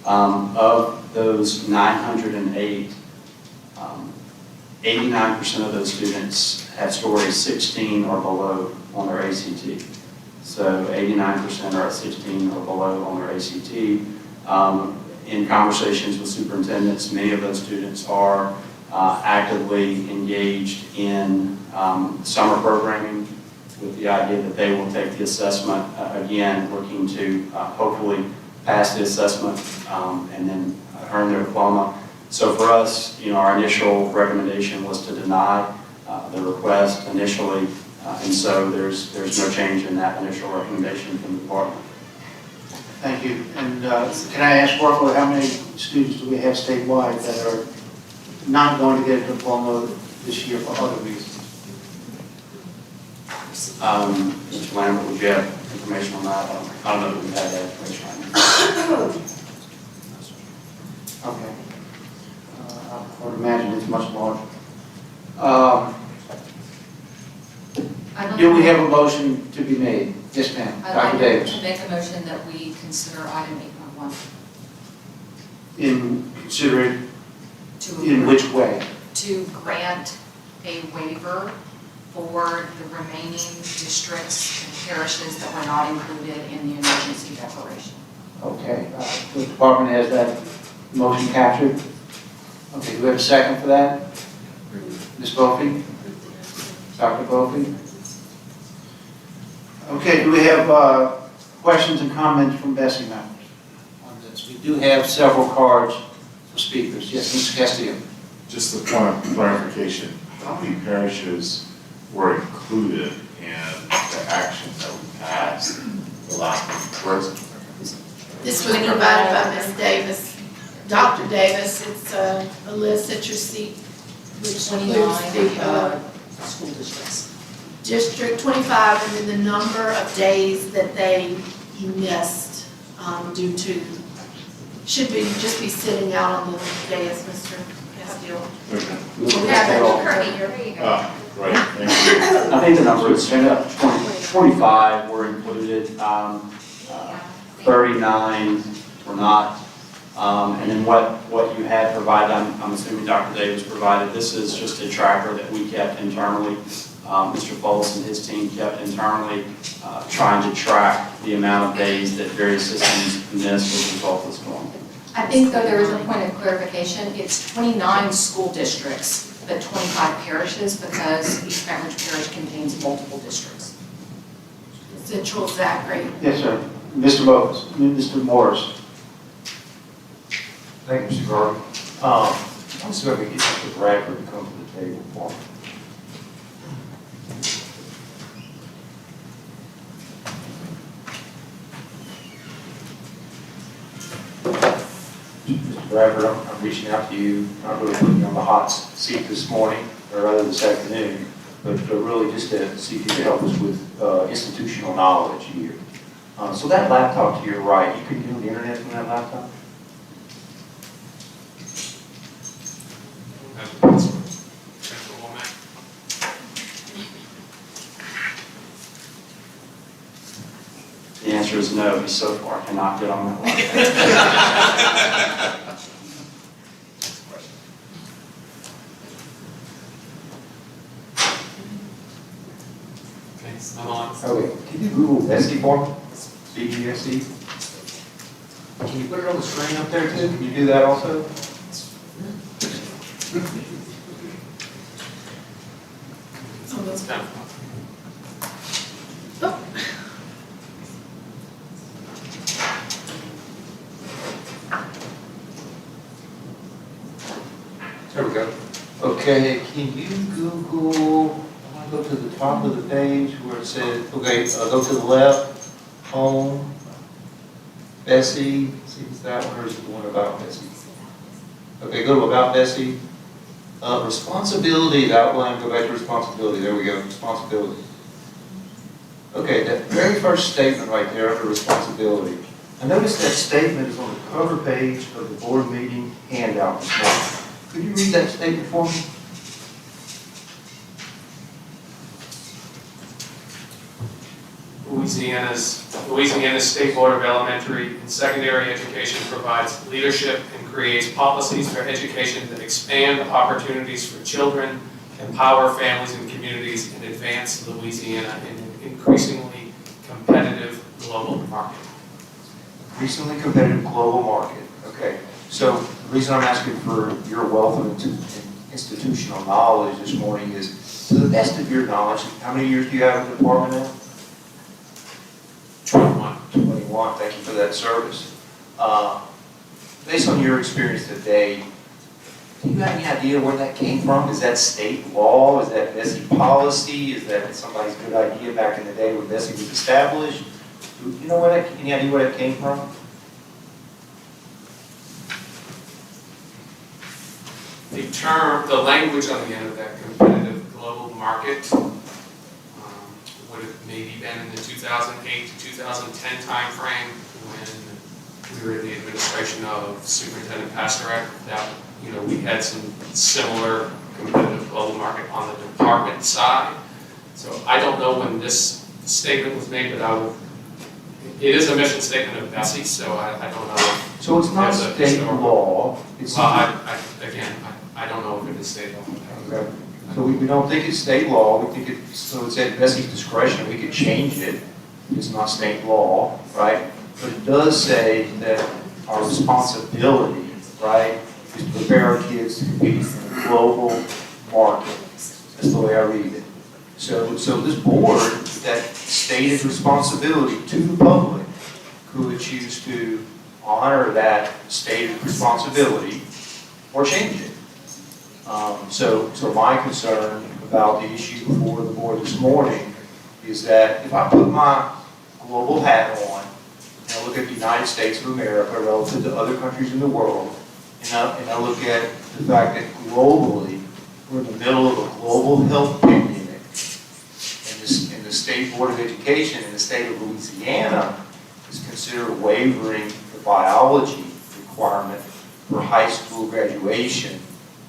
Of those 908, 89% of those students had scores 16 or below on their ACT. So 89% are at 16 or below on their ACT. In conversations with superintendents, many of those students are actively engaged in summer programming with the idea that they will take the assessment, again, looking to hopefully pass the assessment and then earn their diploma. So for us, our initial recommendation was to deny the request initially, and so there's no change in that initial recommendation from the department. Thank you. And can I ask roughly how many students do we have statewide that are not going to get a diploma this year for other reasons? Mr. Lambert, would you have information on that? I don't know if we have that information right now. Okay. I would imagine it's much larger. Do we have a motion to be made? Yes, ma'am. I'd Dr. like Davis. to make a motion that we consider item 8.1 Consider it to. in which way? To grant a waiver for the remaining districts and parishes that were not included in the emergency declaration. Okay, the department has that motion captured. Okay, do we have a second for that? Ms. Bophy? Dr. Bophy? Okay, do we have questions and comments from BESE members on this? We do have several cards for speakers. Yes, Mr. Castillo? Just a point of clarification, how many parishes were included in the action that we passed the last week? This was provided by Ms. Davis, Dr. Davis. It's a list at your seat, which includes the School districts. District 25 and then the number of days that they missed due to, should be, just be sitting out on the dais, Mr. Castillo. Okay. So we have that here. There you go. Right, thank you. I think the number is 25 were included, 39 were not. And then what you had provided, I'm assuming Dr. Davis provided, this is just a tracker that we kept internally. Mr. Foles and his team kept internally trying to track the amount of days that various systems missed as a result of the storm. I think though there is a point of clarification, it's 29 school districts, but 25 parishes because East Baton Rouge Parish contains multiple districts. Central Zachary. Yes, sir. Mr. Moses, Mr. Morris. Thank you, Mr. Garvey. I was going to get Mr. Bradford to come to the table for me. Mr. Bradford, I'm reaching out to you, not really putting you on the hot seat this morning, or rather this afternoon, but really just to see if you can help us with institutional knowledge here. So that laptop to your right, you can get on the internet from that laptop? The answer is no, he so far cannot get on that laptop. Thanks, I'm on. Okay, can you Google BESE for me? BESE? Can you put it on the screen up there too? Can you do that also? Oh, that's Down. There we go. Okay, can you Google, I want to go to the top of the page where it says, okay, go to the left, home, BESE, see if it's that one or is it the one about BESE? Okay, go to about BESE. Responsibility, outline, go back to responsibility, there we go, responsibility. Okay, that very first statement right there under responsibility. I noticed that statement is on the cover page of the board meeting handout this morning. Could you read that statement for me? Louisiana's State Board of Elementary and Secondary Education provides leadership and creates policies for education that expand opportunities for children, empower families and communities, and advance Louisiana in an increasingly competitive global market. Increasingly competitive global market. Okay, so the reason I'm asking for your wealth of institutional knowledge this morning is, to the best of your knowledge, how many years do you have in the department now? 21. 21, thank you for that service. Based on your experience today, do you have any idea where that came from? Is that state law? Is that BESE policy? Is that somebody's good idea back in the day when BESE was established? You know any idea where that came from? The language on the end of that competitive global market would have maybe been in the 2008 to 2010 timeframe when we were in the administration of Superintendent Pastorek. That, you know, we had some similar competitive global market on the department side. So I don't know when this statement was made, but it is a mission statement of BESE, so I don't know. So it's not There's a state historical- law, it's. Well, I don't know if it is state law. Okay. So we don't think it's state law, we think it's, so it's at BESE's discretion, we could change it. It's not state law, right? But it does say that our responsibility, right, is to prepare our kids to compete in a global market. That's the way I read it. So this board, that stated responsibility to the public, could choose to honor that stated responsibility or change it. So my concern about the issue before the board this morning is that if I put my global hat on and I look at the United States of America relative to other countries in the world, and I look at the fact that globally we're in the middle of a global health pandemic, and the State Board of Education in the state of Louisiana is considered waivering the biology requirement for high school graduation.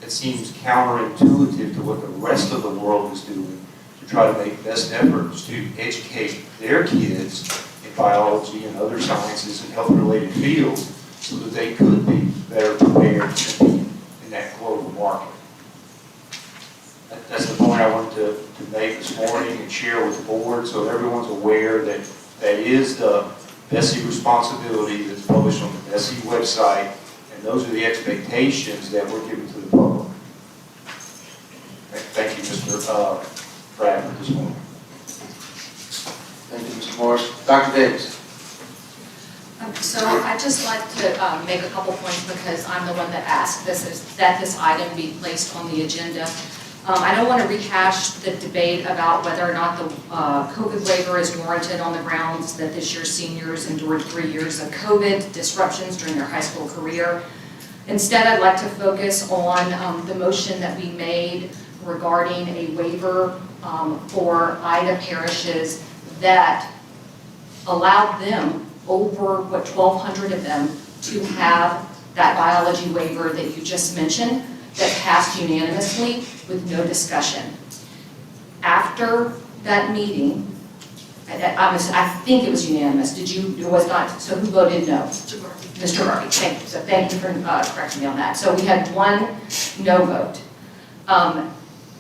It seems counterintuitive to what the rest of the world is doing to try to make best efforts to educate their kids in biology and other sciences and health-related fields so that they could be better prepared to compete in that global market. That's the point I wanted to make this morning and share with the board so everyone's aware that that is the BESE responsibility that's published on the BESE website, and those are the expectations that we're giving to the public. Thank you, Mr. Bradford, this morning. Thank you, Mr. Morris. Dr. Davis. So I'd just like to make a couple points because I'm the one that asked that this item be placed on the agenda. I don't want to rehash the debate about whether or not the COVID waiver is warranted on the grounds that this year's seniors endured 3 years of COVID disruptions during their high school career. Instead, I'd like to focus on the motion that we made regarding a waiver for IDA parishes that allowed them, over 1,200 of them, to have that biology waiver that you just mentioned that passed unanimously with no discussion. After that meeting, I think it was unanimous. It was not, so who voted no? Mr. Garvey, thank you. So thank you for correcting me on that. So we had one no vote.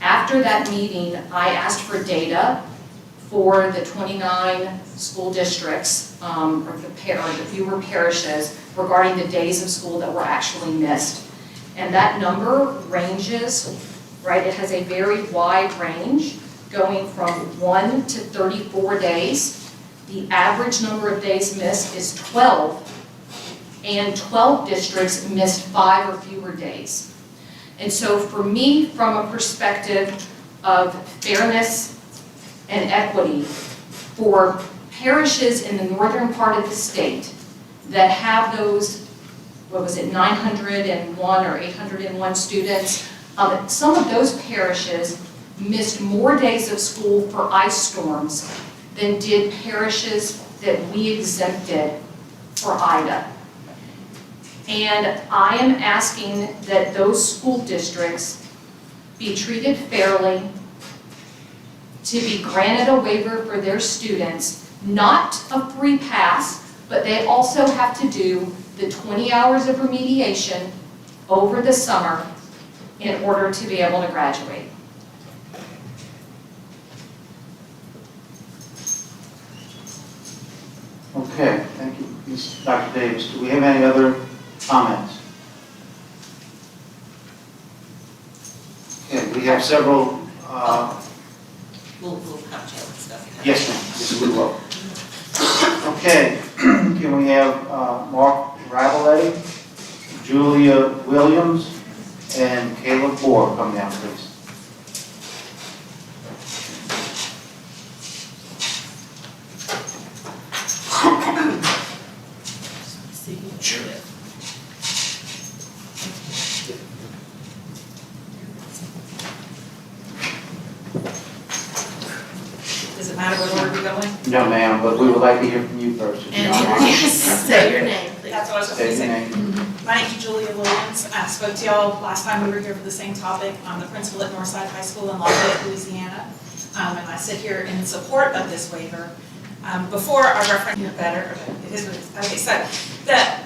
After that meeting, I asked for data for the 29 school districts, or the fewer parishes, regarding the days of school that were actually missed. And that number ranges, right, it has a very wide range, going from 1 to 34 days. The average number of days missed is 12, and 12 districts missed 5 or fewer days. And so for me, from a perspective of fairness and equity, for parishes in the northern part of the state that have those, 901 or 801 students, some of those parishes missed more days of school for ice storms than did parishes that we exempted for IDA. And I am asking that those school districts be treated fairly, to be granted a waiver for their students, not a free pass, but they also have to do the 20 hours of remediation over the summer in order to be able to graduate. Okay, thank you, Ms. Dr. Davis. Do we have any other comments? Okay, we have several. We'll have chat and stuff. Yes, ma'am. Yes, we will. Okay, can we have Mark Ravaletti, Julia Williams, and Caleb Moore come down, please? Is it matter what order we go in? No, ma'am, but we would like to hear from you first. if you And don't mind. say your name, please. That's what I was going to Say your say. name. My name's Julia Williams. I spoke to y'all last time we were here for the same topic. I'm the principal at Northside High School in Lafayette, Louisiana. And I sit here in support of this waiver. Before I reference it better, it is what it is. Okay, so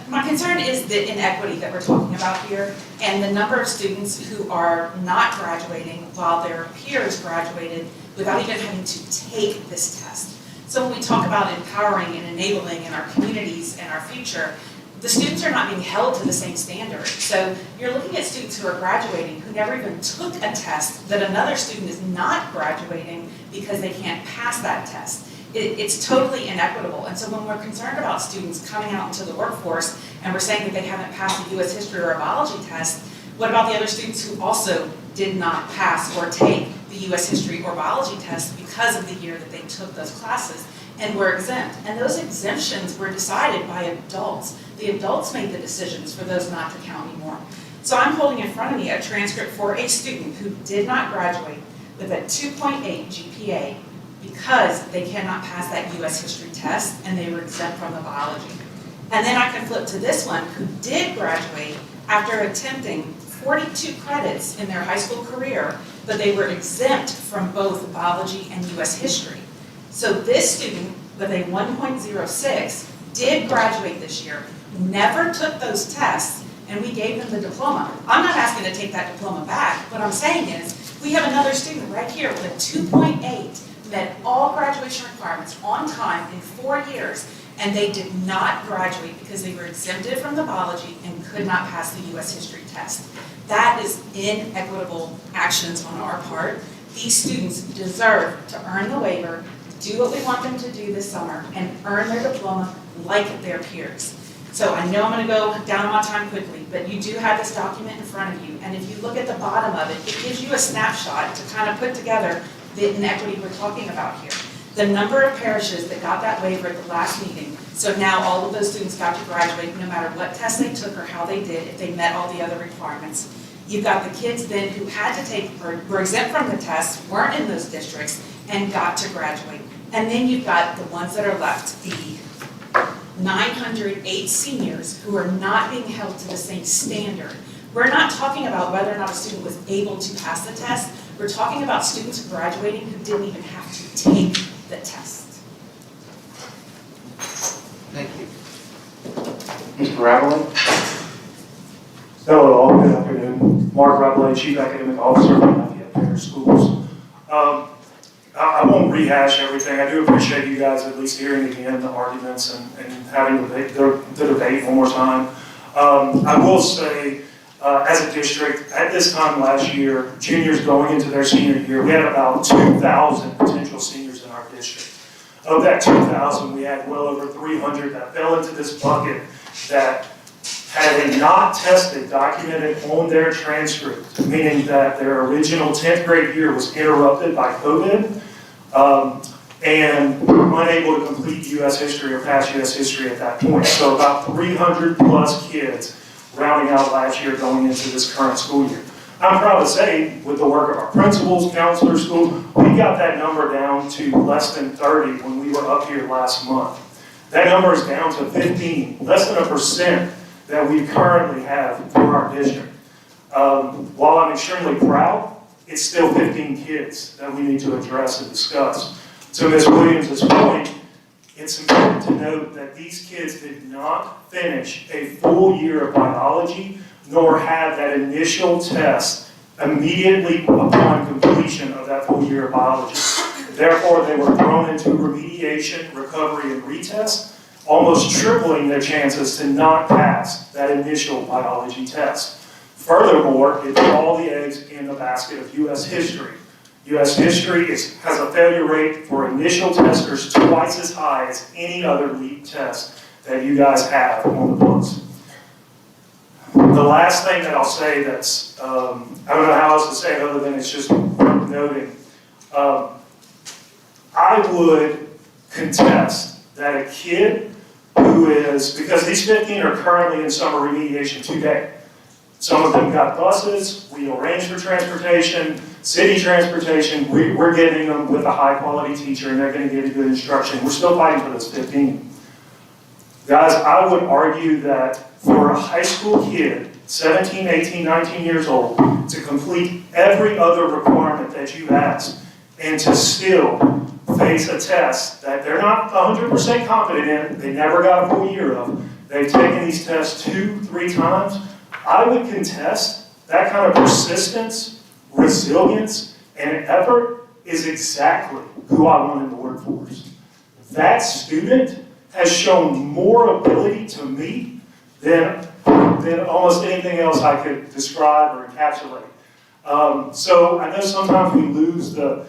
my concern is the inequity that we're talking about here and the number of students who are not graduating while their peers graduated without even having to take this test. So when we talk about empowering and enabling in our communities and our future, the students are not being held to the same standard. So you're looking at students who are graduating who never even took a test that another student is not graduating because they can't pass that test. It's totally inequitable. And so when we're concerned about students coming out into the workforce and we're saying that they haven't passed the US history or a biology test, what about the other students who also did not pass or take the US history or biology test because of the year that they took those classes and were exempt? And those exemptions were decided by adults. The adults made the decisions for those not to count anymore. So I'm holding in front of me a transcript for a student who did not graduate with a 2.8 GPA because they cannot pass that US history test and they were exempt from the biology. And then I can flip to this one who did graduate after attempting 42 credits in their high school career, but they were exempt from both biology and US history. So this student with a 1.06 did graduate this year, never took those tests, and we gave them the diploma. I'm not asking to take that diploma back. What I'm saying is, we have another student right here with a 2.8, met all graduation requirements on time in 4 years, and they did not graduate because they were exempted from the biology and could not pass the US history test. That is inequitable actions on our part. These students deserve to earn the waiver, do what we want them to do this summer, and earn their diploma like their peers. So I know I'm going to go down on my time quickly, but you do have this document in front of you, and if you look at the bottom of it, it gives you a snapshot to kind of put together the inequity we're talking about here. The number of parishes that got that waiver at the last meeting, so now all of those students got to graduate no matter what test they took or how they did, if they met all the other requirements. You've got the kids then who had to take, or were exempt from the test, weren't in those districts, and got to graduate. And then you've got the ones that are left, the 908 seniors who are not being held to the same standard. We're not talking about whether or not a student was able to pass the test. We're talking about students graduating who didn't even have to take the test. Thank you. Mr. Ravelli? Hello all, good afternoon. Mark Ravelli, Chief Academic Officer for Lafayette Parish Schools. I won't rehash everything. I do appreciate you guys at least hearing again the arguments and having the debate one more time. I will say, as a district, at this time last year, juniors going into their senior year, we had about 2,000 potential seniors in our district. Of that 2,000, we had well over 300 that fell into this bucket that had they not tested, documented on their transcript, meaning that their original 10th grade year was interrupted by COVID, and were unable to complete US history or pass US history at that point. So about 300 plus kids rounding out last year going into this current school year. I'm proud to say, with the work of our principals, counselors, school, we got that number down to less than 30 when we were up here last month. That number is down to 15, less than 1% that we currently have for our district. While I'm extremely proud, it's still 15 kids that we need to address and discuss. To Ms. Williams' point, it's important to note that these kids did not finish a full year of biology, nor have that initial test immediately upon completion of that full year of biology. Therefore, they were thrown into remediation, recovery, and retest, almost tripling their chances to not pass that initial biology test. Furthermore, it put all the eggs in the basket of US history. US history has a failure rate for initial testers twice as high as any other LEAP test that you guys have on the books. The last thing that I'll say that's, I don't know how else to say it other than it's just worth noting. I would contest that a kid who is, because these 15 are currently in summer remediation today. Some of them got buses, we arranged for transportation, city transportation, we're getting them with a high-quality teacher, and they're gonna get a good instruction. We're still fighting for those 15. Guys, I would argue that for a high school kid, 17, 18, 19 years old, to complete every other requirement that you ask, and to still face a test that they're not 100% confident in, they never got a full year of, they've taken these tests 2-3 times, I would contest that kind of persistence, resilience, and effort is exactly who I want in the workforce. That student has shown more ability to me than almost anything else I could describe or encapsulate. So I know sometimes we lose the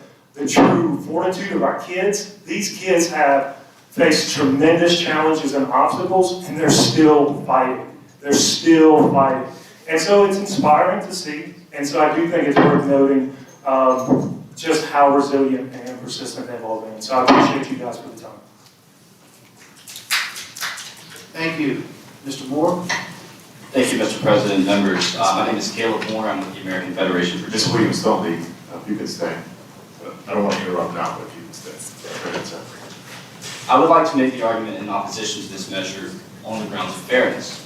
true fortitude of our kids. These kids have faced tremendous challenges and obstacles, and they're still fighting. They're still fighting. And so it's inspiring to see, and so I do think it's worth noting just how resilient and persistent they've all been. So I appreciate you guys for the time. Thank you. Mr. Moore? Thank you, Mr. President, members. My name is Caleb Moore. I'm with the American Federation for Ms. Williams, don't leave. If you could stay. I don't want to interrupt now, but if you can stay. Go ahead, sir. I would like to make the argument in opposition to this measure on the grounds of fairness.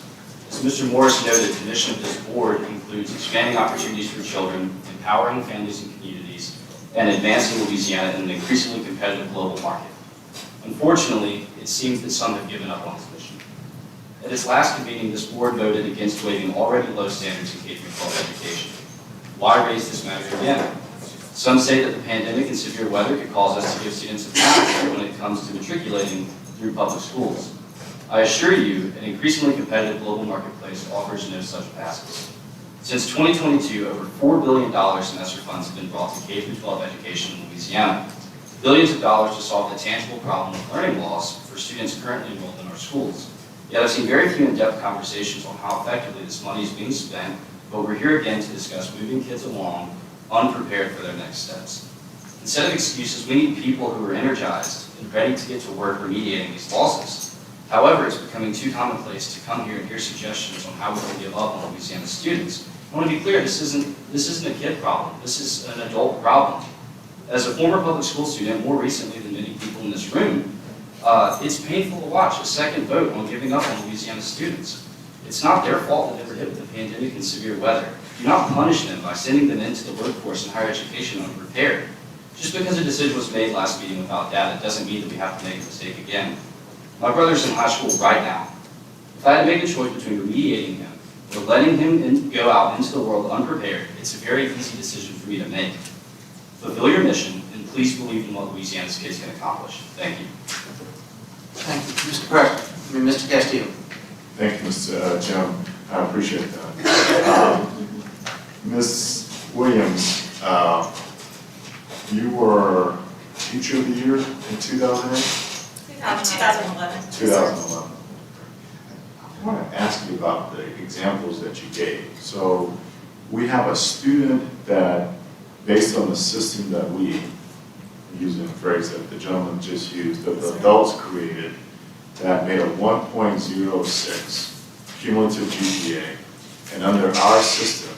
As Mr. Morris noted, the mission of this board includes expanding opportunities for children, empowering families and communities, and advancing Louisiana in an increasingly competitive global market. Unfortunately, it seems that some have given up on this mission. At its last convening, this board voted against waiving already low standards in K-12 education. Why raise this matter again? Some say that the pandemic and severe weather could cause us to give students a pass when it comes to matriculating through public schools. I assure you, an increasingly competitive global marketplace offers no such passes. Since 2022, over $4 billion in ESSER funds have been brought to K-12 education in Louisiana. Billions of dollars to solve the tangible problem of learning loss for students currently enrolled in our schools. Yet I've seen very few in-depth conversations on how effectively this money is being spent, but we're here again to discuss moving kids along unprepared for their next steps. Instead of excuses, we need people who are energized and ready to get to work remediating these losses. However, it's becoming too commonplace to come here and hear suggestions on how we can give up on Louisiana students. I want to be clear, this isn't a kid problem. This is an adult problem. As a former public school student, more recently than many people in this room, it's painful to watch a second vote on giving up on Louisiana students. It's not their fault that they were hit with the pandemic and severe weather. Do not punish them by sending them into the workforce and higher education unprepared. Just because a decision was made last meeting without data doesn't mean that we have to make a mistake again. My brother's in high school right now. If I had to make a choice between remediating him or letting him go out into the world unprepared, it's a very easy decision for me to make. Fulfill your mission, and please believe in what Louisiana's kids can accomplish. Thank you. Thank you. Mr. President, Mr. Castillo. Thank you, Mr. Jim. I appreciate that. Ms. Williams, you were Teacher of the Year in 2008? 2011. 2011. I want to ask you about the examples that you gave. So we have a student that, based on the system that we, using the phrase that the gentleman just used, that the adults created, that made a 1.06 cumulative GPA, and under our system,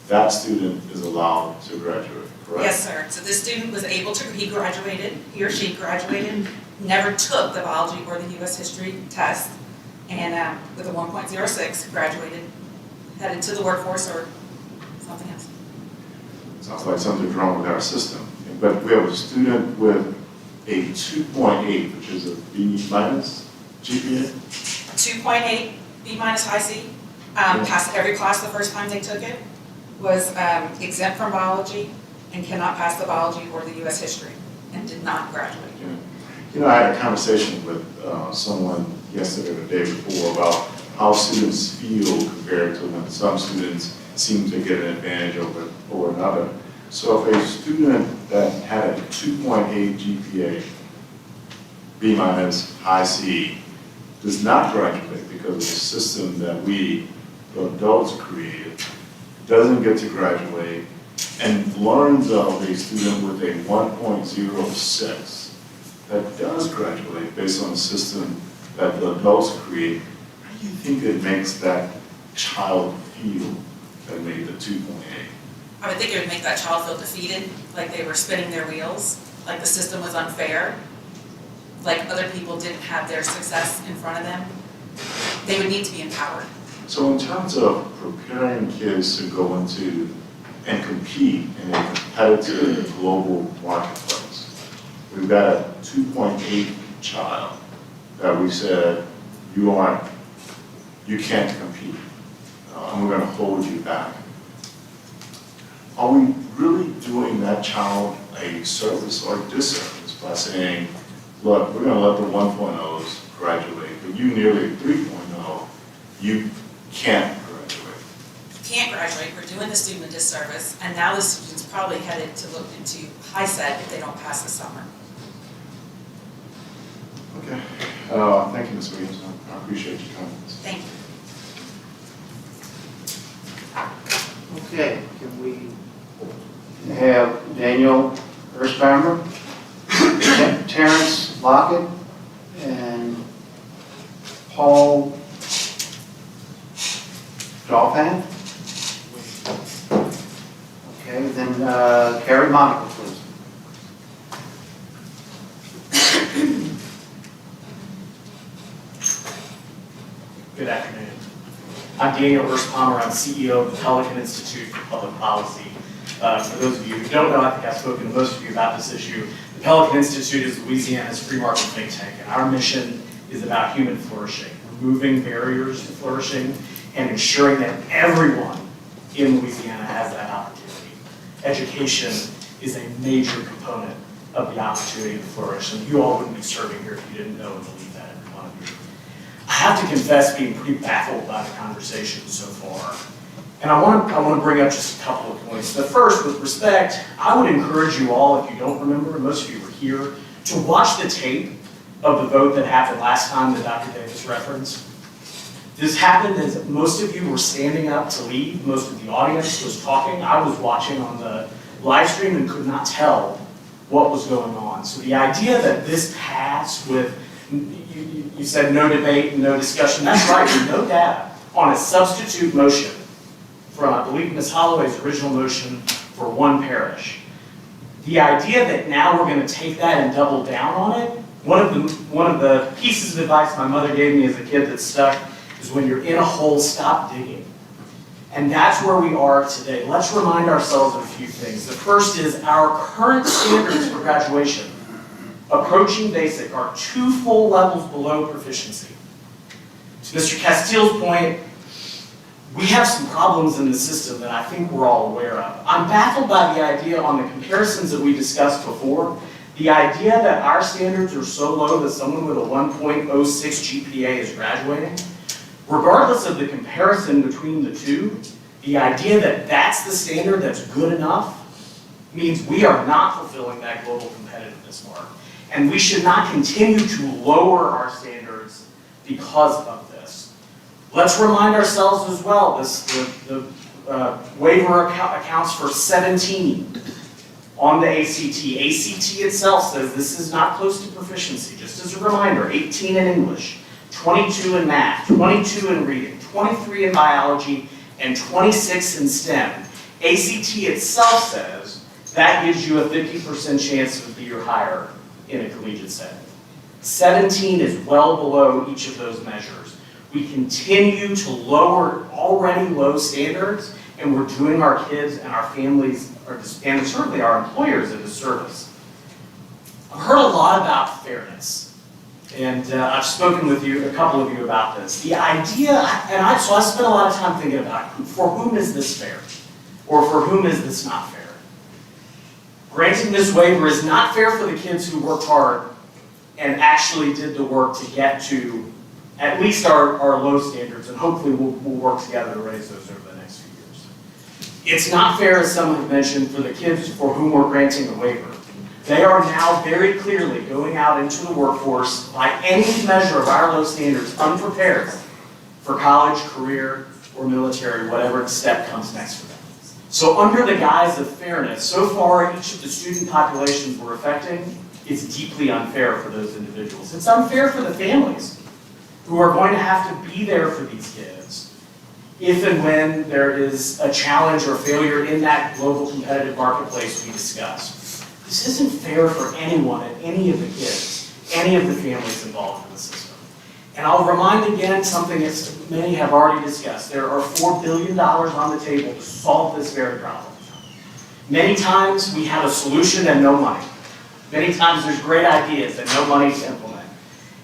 that student is allowed to graduate, correct? Yes, sir. So this student was able to, he or she graduated, never took the biology or the U.S. history test, and with a 1.06, graduated, headed to the workforce or something else. Sounds like something's wrong with our system. But we have a student with a 2.8, which is a B minus GPA? 2.8, B minus high C, passed every class the first time they took it, was exempt from biology, and cannot pass the biology or the U.S. history, and did not graduate. Yeah. You know, I had a conversation with someone yesterday or the day before about how students feel compared to when some students seem to get an advantage over another. So if a student that had a 2.8 GPA, B minus, high C, does not graduate because of the system that we, the adults, created, doesn't get to graduate, and learns of a student with a 1.06 that does graduate based on the system that the adults create, how do you think it makes that child feel that made the 2.8. I would think it would make that child feel defeated, like they were spinning their wheels, like the system was unfair, like other people didn't have their success in front of them. They would need to be empowered. So in terms of preparing kids to go into and compete in a competitive global marketplace, we've got a 2.8 child that we said, you can't compete, and we're gonna hold you back. Are we really doing that child a service or a disservice by saying, look, we're gonna let the 1.0s graduate, but you nearly 3.0, you can't graduate. Can't graduate, we're doing the student a disservice, and now the student's probably headed to look into high set if they don't pass the summer. Okay. Thank you, Ms. Williams. I appreciate your comments. Thank you. Okay, can we have Daniel Erstheimer, Terrence Lockett, and Paul Dolphin? Okay, then Carrie Monica, please. Good afternoon. I'm Daniel Erstheimer. I'm CEO of the Pelican Institute for Public Policy. For those of you who don't know, I think I've spoken to most of you about this issue. The Pelican Institute is Louisiana's free market think tank, and our mission is about human flourishing, removing barriers to flourishing, and ensuring that everyone in Louisiana has that opportunity. Education is a major component of the opportunity to flourish, and you all wouldn't be serving here if you didn't know and believe that, every one of you. I have to confess being pretty baffled by the conversation so far. And I want to bring up just a couple of points. The first, with respect, I would encourage you all, if you don't remember, and most of you were here, to watch the tape of the vote that happened last time that Dr. Davis referenced. This happened as most of you were standing up to leave. Most of the audience was talking. I was watching on the live stream and could not tell what was going on. So the idea that this passed with, you said no debate and no discussion. That's right, with no data on a substitute motion from, I believe, Ms. Holloway's original motion for one parish. The idea that now we're going to take that and double down on it, one of the pieces of advice my mother gave me as a kid that stuck is when you're in a hole, stop digging. And that's where we are today. Let's remind ourselves of a few things. The first is our current standards for graduation, approaching basic, are 2 full levels below proficiency. To Mr. Castile's point, we have some problems in the system that I think we're all aware of. I'm baffled by the idea on the comparisons that we discussed before, the idea that our standards are so low that someone with a 1.06 GPA is graduating. Regardless of the comparison between the two, the idea that that's the standard that's good enough means we are not fulfilling that global competitiveness mark. And we should not continue to lower our standards because of this. Let's remind ourselves as well, the waiver accounts for 17 on the ACT. ACT itself says this is not close to proficiency. Just as a reminder, 18 in English, 22 in math, 22 in reading, 23 in biology, and 26 in STEM. ACT itself says that gives you a 50% chance of be or higher in a collegiate setting. 17 is well below each of those measures. We continue to lower already low standards, and we're doing our kids and our families, and certainly our employers, a disservice. I've heard a lot about fairness. And I've spoken with you, a couple of you, about this. The idea, so I spent a lot of time thinking about for whom is this fair? Or for whom is this not fair? Granting this waiver is not fair for the kids who worked hard and actually did the work to get to at least our low standards, and hopefully we'll work together to raise those over the next few years. It's not fair, as some have mentioned, for the kids for whom we're granting the waiver. They are now very clearly going out into the workforce by any measure of our low standards unprepared for college, career, or military, whatever step comes next for them. So under the guise of fairness, so far each of the student populations we're affecting is deeply unfair for those individuals. It's unfair for the families who are going to have to be there for these kids if and when there is a challenge or failure in that global competitive marketplace we discuss. This isn't fair for anyone and any of the kids, any of the families involved in the system. And I'll remind again something that many have already discussed. There are $4 billion on the table to solve this very problem. Many times we have a solution and no money. Many times there's great ideas and no money to implement.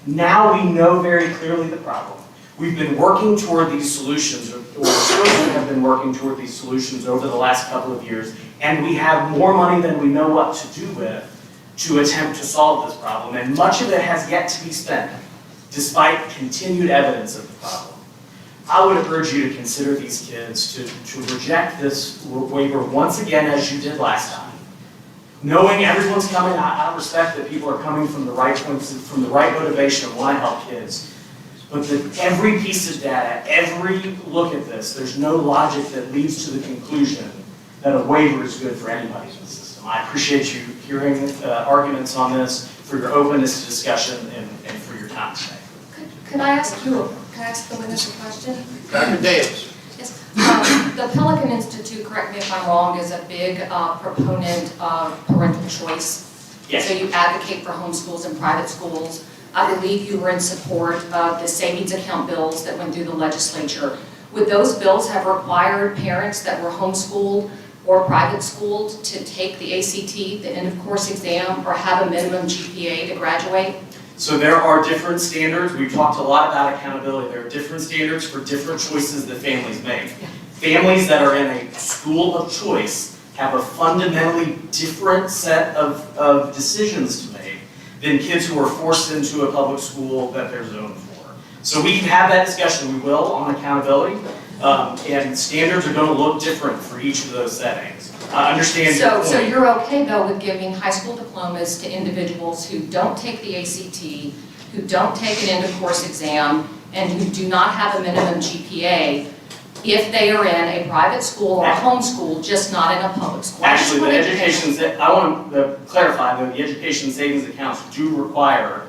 Now we know very clearly the problem. We've been working toward these solutions, or children have been working toward these solutions over the last couple of years, and we have more money than we know what to do with to attempt to solve this problem, and much of it has yet to be spent, despite continued evidence of the problem. I would urge you to consider these kids to reject this waiver once again as you did last time. Knowing everyone's coming, I respect that people are coming from the right points, from the right motivation and want to help kids. But that every piece of data, every look at this, there's no logic that leads to the conclusion that a waiver is good for anybody in the system. I appreciate you hearing arguments on this, for your openness to discussion, and for your time today. Could I ask the witness a question? Dr. Davis. Yes. The Pelican Institute, correct me if I'm wrong, is a big proponent of parental choice. Yes. So you advocate for homeschools and private schools. I believe you were in support of the savings account bills that went through the legislature. Would those bills have required parents that were homeschooled or private schooled to take the ACT, the end of course exam, or have a minimum GPA to graduate? So there are different standards. We've talked a lot about accountability. There are different standards for different choices that families make. Families that are in a school of choice have a fundamentally different set of decisions to make than kids who are forced into a public school that they're zoned for. So we can have that discussion, we will, on accountability, and standards are going to look different for each of those settings. I understand your point. So you're okay though with giving high school diplomas to individuals who don't take the ACT, who don't take an end of course exam, and who do not have a minimum GPA, if they are in a private school or a homeschool, just not in a public school? Actually, the education, I want to clarify that the education savings accounts do require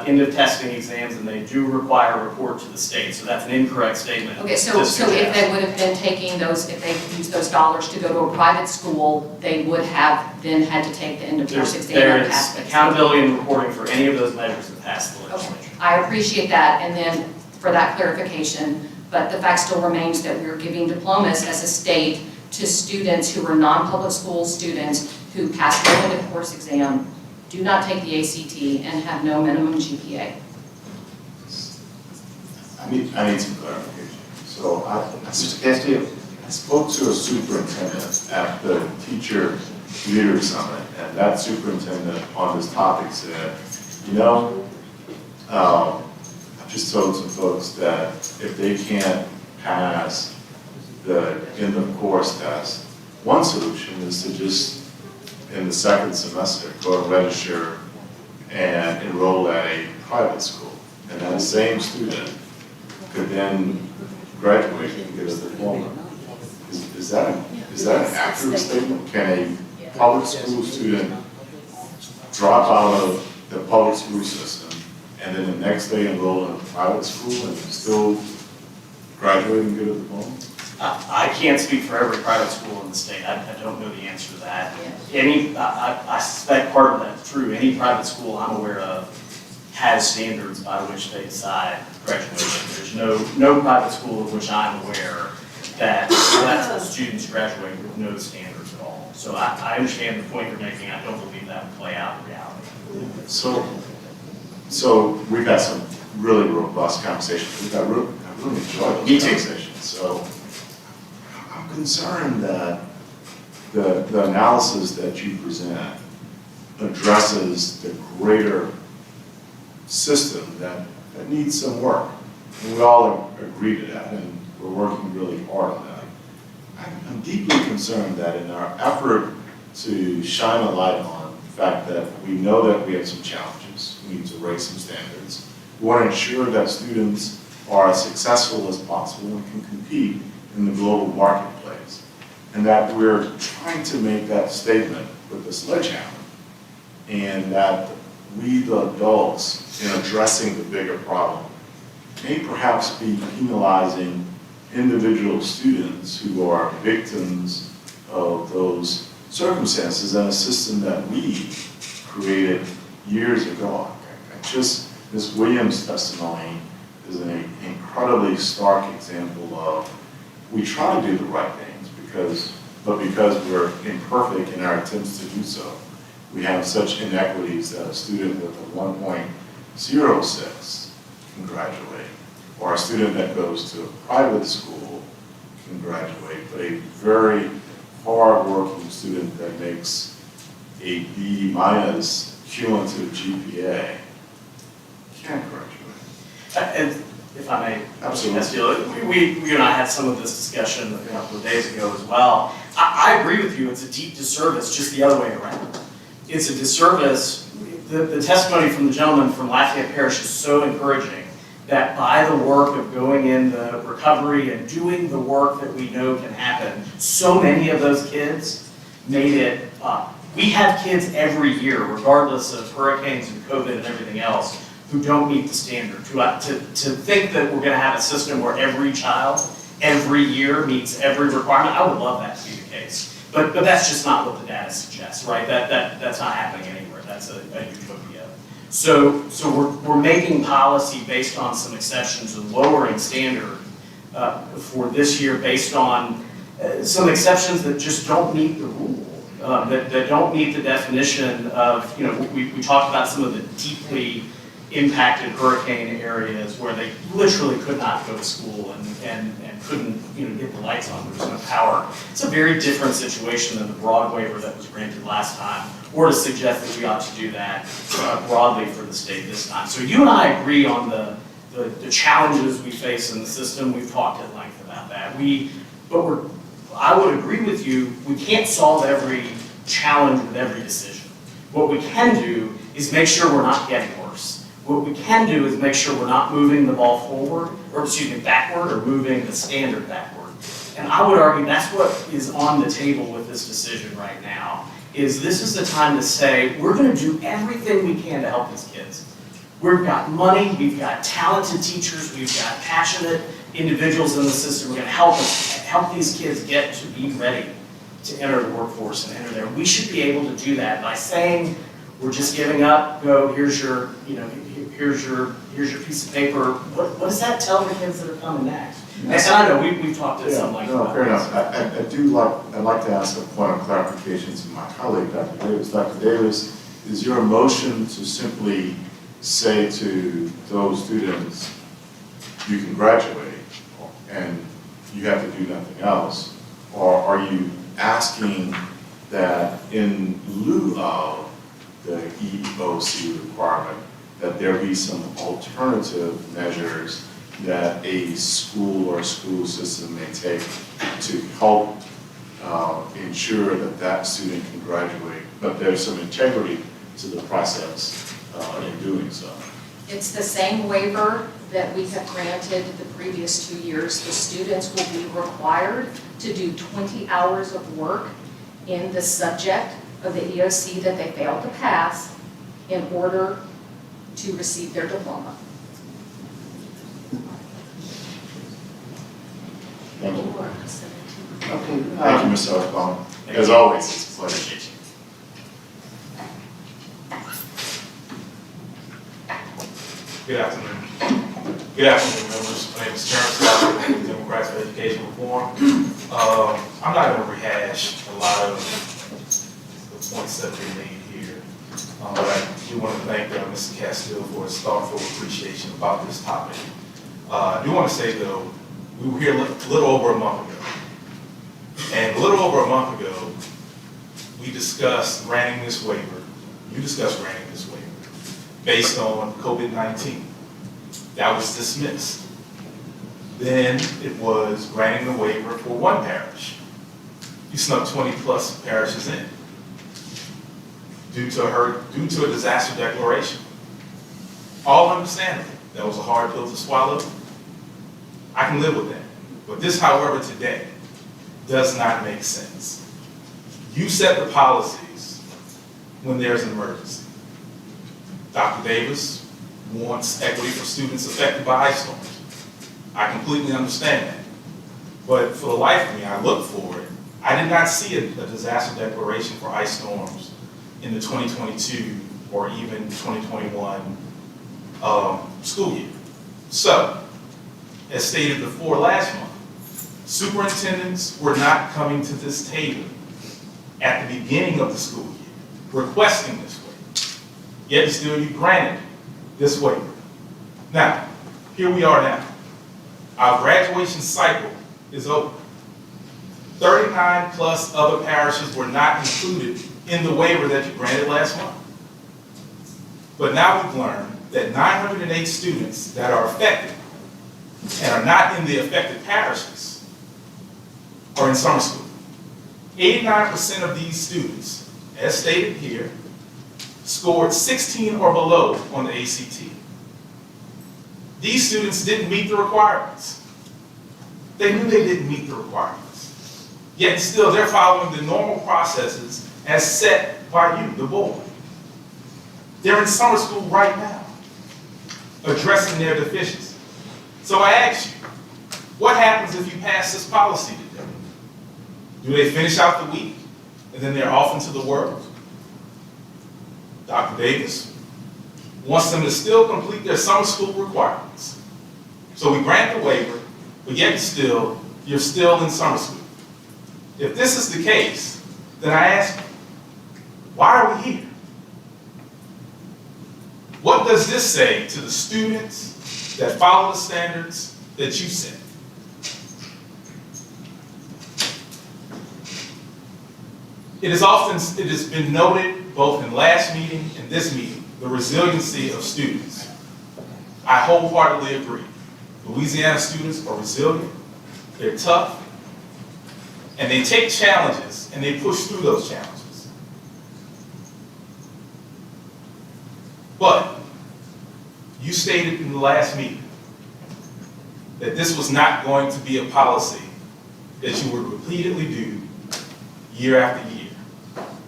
end of testing exams, and they do require a report to the state. So that's an incorrect statement. Okay, so if they would have been taking those, if they used those dollars to go to a private school, they would have then had to take the end of course exam and pass There it. is accountability and reporting for any of those measures that pass the legislature. Okay, I appreciate that, and then for that clarification, but the fact still remains that we're giving diplomas as a state to students who are non-public school students who pass the end of course exam, do not take the ACT, and have no minimum GPA. I need some clarification. So Mr. Castillo, I spoke to a superintendent at the Teacher Leader Summit, and that superintendent on this topic said, you know, I've just told some folks that if they can't pass the end of course test, one solution is to just, in the second semester, go and register and enroll at a private school. And that same student could then graduate and get a diploma. Is that an accurate statement? Can a public school student drop out of the public school system and then the next day enroll in a private school and still graduate and get a diploma? I can't speak for every private school in the state. I don't know the answer to that. I suspect part of that's true. Any private school I'm aware of has standards by which they decide graduation. There's no private school of which I'm aware that lets students graduate with no standards at all. So I understand the point you're making. I don't believe that would play out in reality. So we've had some really robust conversations. I really enjoyed those conversations. So I'm concerned that the analysis that you present addresses the greater system that needs some work. And we all agree to that, and we're working really hard on that. I'm deeply concerned that in our effort to shine a light on the fact that we know that we have some challenges, we need to raise some standards, we want to ensure that students are as successful as possible and can compete in the global marketplace, and that we're trying to make that statement with the sledgehammer, and that we, the adults, in addressing the bigger problem, may perhaps be penalizing individual students who are victims of those circumstances and a system that we created years ago. Just Ms. Williams' testimony is an incredibly stark example of we try to do the right things but because we're imperfect in our attempts to do so, we have such inequities that a student with a 1.06 can graduate, or a student that goes to a private school can graduate, but a very hard-working student that makes a B- cumulative GPA can't graduate. And if I may, Absolutely. We and I had some of this discussion a couple of days ago as well. I agree with you, it's a deep disservice, just the other way around. It's a disservice, the testimony from the gentleman from Lafayette Parish is so encouraging that by the work of going in the recovery and doing the work that we know can happen, so many of those kids made it up. We have kids every year, regardless of hurricanes and COVID and everything else, who don't meet the standard. To think that we're going to have a system where every child, every year meets every requirement, I would love that to be the case. But that's just not what the data suggests, right? That's not happening anywhere. That's a utopia. So we're making policy based on some exceptions and lowering standard for this year based on some exceptions that just don't meet the rule, that don't meet the definition of, we talked about some of the deeply impacted hurricane areas where they literally could not go to school and couldn't get the lights on, there was no power. It's a very different situation than the broad waiver that was granted last time, or to suggest that we ought to do that broadly for the state this time. So you and I agree on the challenges we face in the system. We've talked at length about that. I would agree with you, we can't solve every challenge with every decision. What we can do is make sure we're not getting worse. What we can do is make sure we're not moving the ball backward, or moving the standard backward. And I would argue that's what is on the table with this decision right now, is this is the time to say, we're gonna do everything we can to help these kids. We've got money, we've got talented teachers, we've got passionate individuals in the system. We're gonna help these kids get to be ready to enter the workforce and enter there. We should be able to do that by saying, we're just giving up, here's your piece of paper. What does that tell the kids that are coming next? And I know we've talked to some like that. Fair enough. I'd like to ask a point of clarification to my colleague, Dr. Davis. Dr. Davis, is your motion to simply say to those students, you can graduate and you have to do nothing else? Or are you asking that in lieu of the EOC requirement, that there be some alternative measures that a school or school system may take to help ensure that that student can graduate, but there's some integrity to the process in doing so? It's the same waiver that we have granted the previous 2 years. The students will be required to do 20 hours of work in the subject of the EOC that they failed to pass in order to receive their diploma. Thank you. Okay. Thank you, Mr. Osborne. As always, it's a pleasure. Good afternoon. Good afternoon, members. My name is Terrence Walker, with Democrats for Education Reform. I'm not going to rehash a lot of the points that we made here, but I do want to thank Mr. Castile for his thoughtful appreciation about this topic. I do want to say, though, we were here a little over a month ago, and a little over a month ago, we discussed granting this waiver. You discussed granting this waiver based on COVID-19. That was dismissed. Then it was granting the waiver for one parish. You snuck 20 plus parishes in due to a disaster declaration. All understandable. That was a hard pill to swallow. I can live with that. But this, however, today does not make sense. You set the policies when there's an emergency. Dr. Davis wants equity for students affected by ice storms. I completely understand that. But for the life of me, I looked for it. I did not see a disaster declaration for ice storms in the 2022 or even 2021 school year. So, as stated before last month, superintendents were not coming to this table at the beginning of the school year requesting this waiver. Yet still you granted this waiver. Now, here we are now. Our graduation cycle is over. 39 plus other parishes were not included in the waiver that you granted last month. But now we've learned that 908 students that are affected and are not in the affected parishes are in summer school. 89% of these students, as stated here, scored 16 or below on the ACT. These students didn't meet the requirements. They knew they didn't meet the requirements. Yet still, they're following the normal processes as set by you, the board. They're in summer school right now, addressing their deficiencies. So I ask you, what happens if you pass this policy today? Do they finish out the week and then they're off into the world? Dr. Davis wants them to still complete their summer school requirements. So we grant the waiver, but yet still, you're still in summer school. If this is the case, then I ask you, why are we here? What does this say to the students that follow the standards that you set? It has been noted both in last meeting and this meeting, the resiliency of students. I wholeheartedly agree. Louisiana students are resilient, they're tough, and they take challenges and they push through those challenges. But you stated in the last meeting that this was not going to be a policy that you would repeatedly do year after year.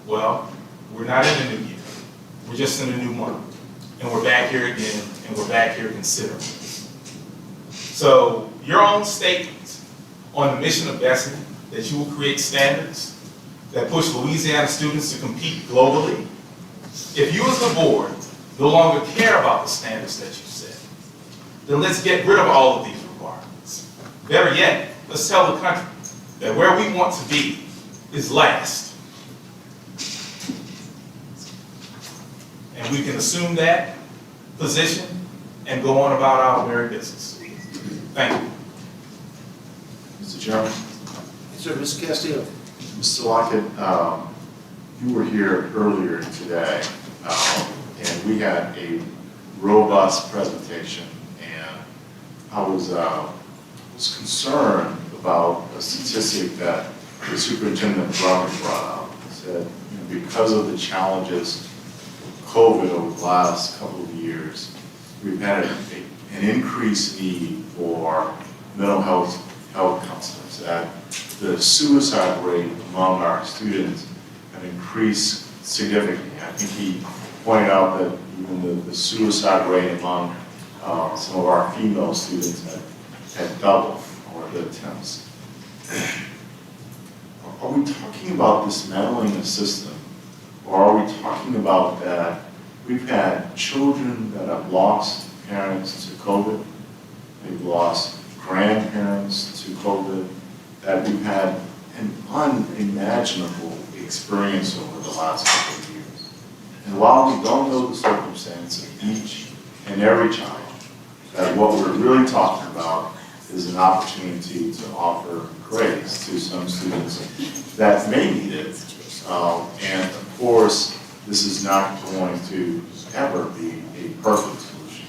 Well, we're not in a new year. We're just in a new month. And we're back here again, and we're back here considering. So your own statement on the mission of BESE, that you will create standards that push Louisiana students to compete globally. If you as the board no longer care about the standards that you set, then let's get rid of all of these requirements. Better yet, let's tell the country that where we want to be is last. And we can assume that position and go on about our merry business. Thank you. Mr. Chairman? Yes, sir, Mr. Castillo. Mr. Lockett, you were here earlier today, and we had a robust presentation, and I was concerned about a statistic that the superintendent brought out. He said, because of the challenges of COVID over the last couple of years, we've had an increased need for mental health counselors. That the suicide rate among our students have increased significantly. I think he pointed out that even the suicide rate among some of our female students had doubled, or the attempts. Are we talking about dismantling the system, or are we talking about that we've had children that have lost parents to COVID, they've lost grandparents to COVID, that we've had an unimaginable experience over the last couple of years. And while we don't know the circumstance of each and every child, that what we're really talking about is an opportunity to offer grace to some students that may need it. And of course, this is not going to ever be a perfect solution.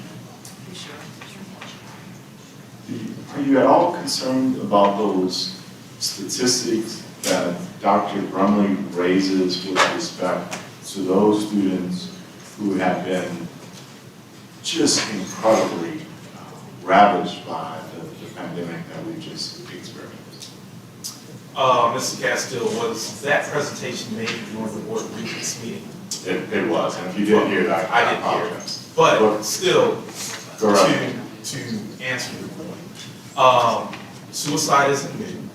Are you at all concerned about those statistics that Dr. Brumley raises with respect to those students who have been just incredibly ravaged by the pandemic that we just experienced? Mr. Castillo, was that presentation made during the board regents meeting? It was, and if you didn't hear that, I didn't hear it. But still, to answer your point, suicide isn't new.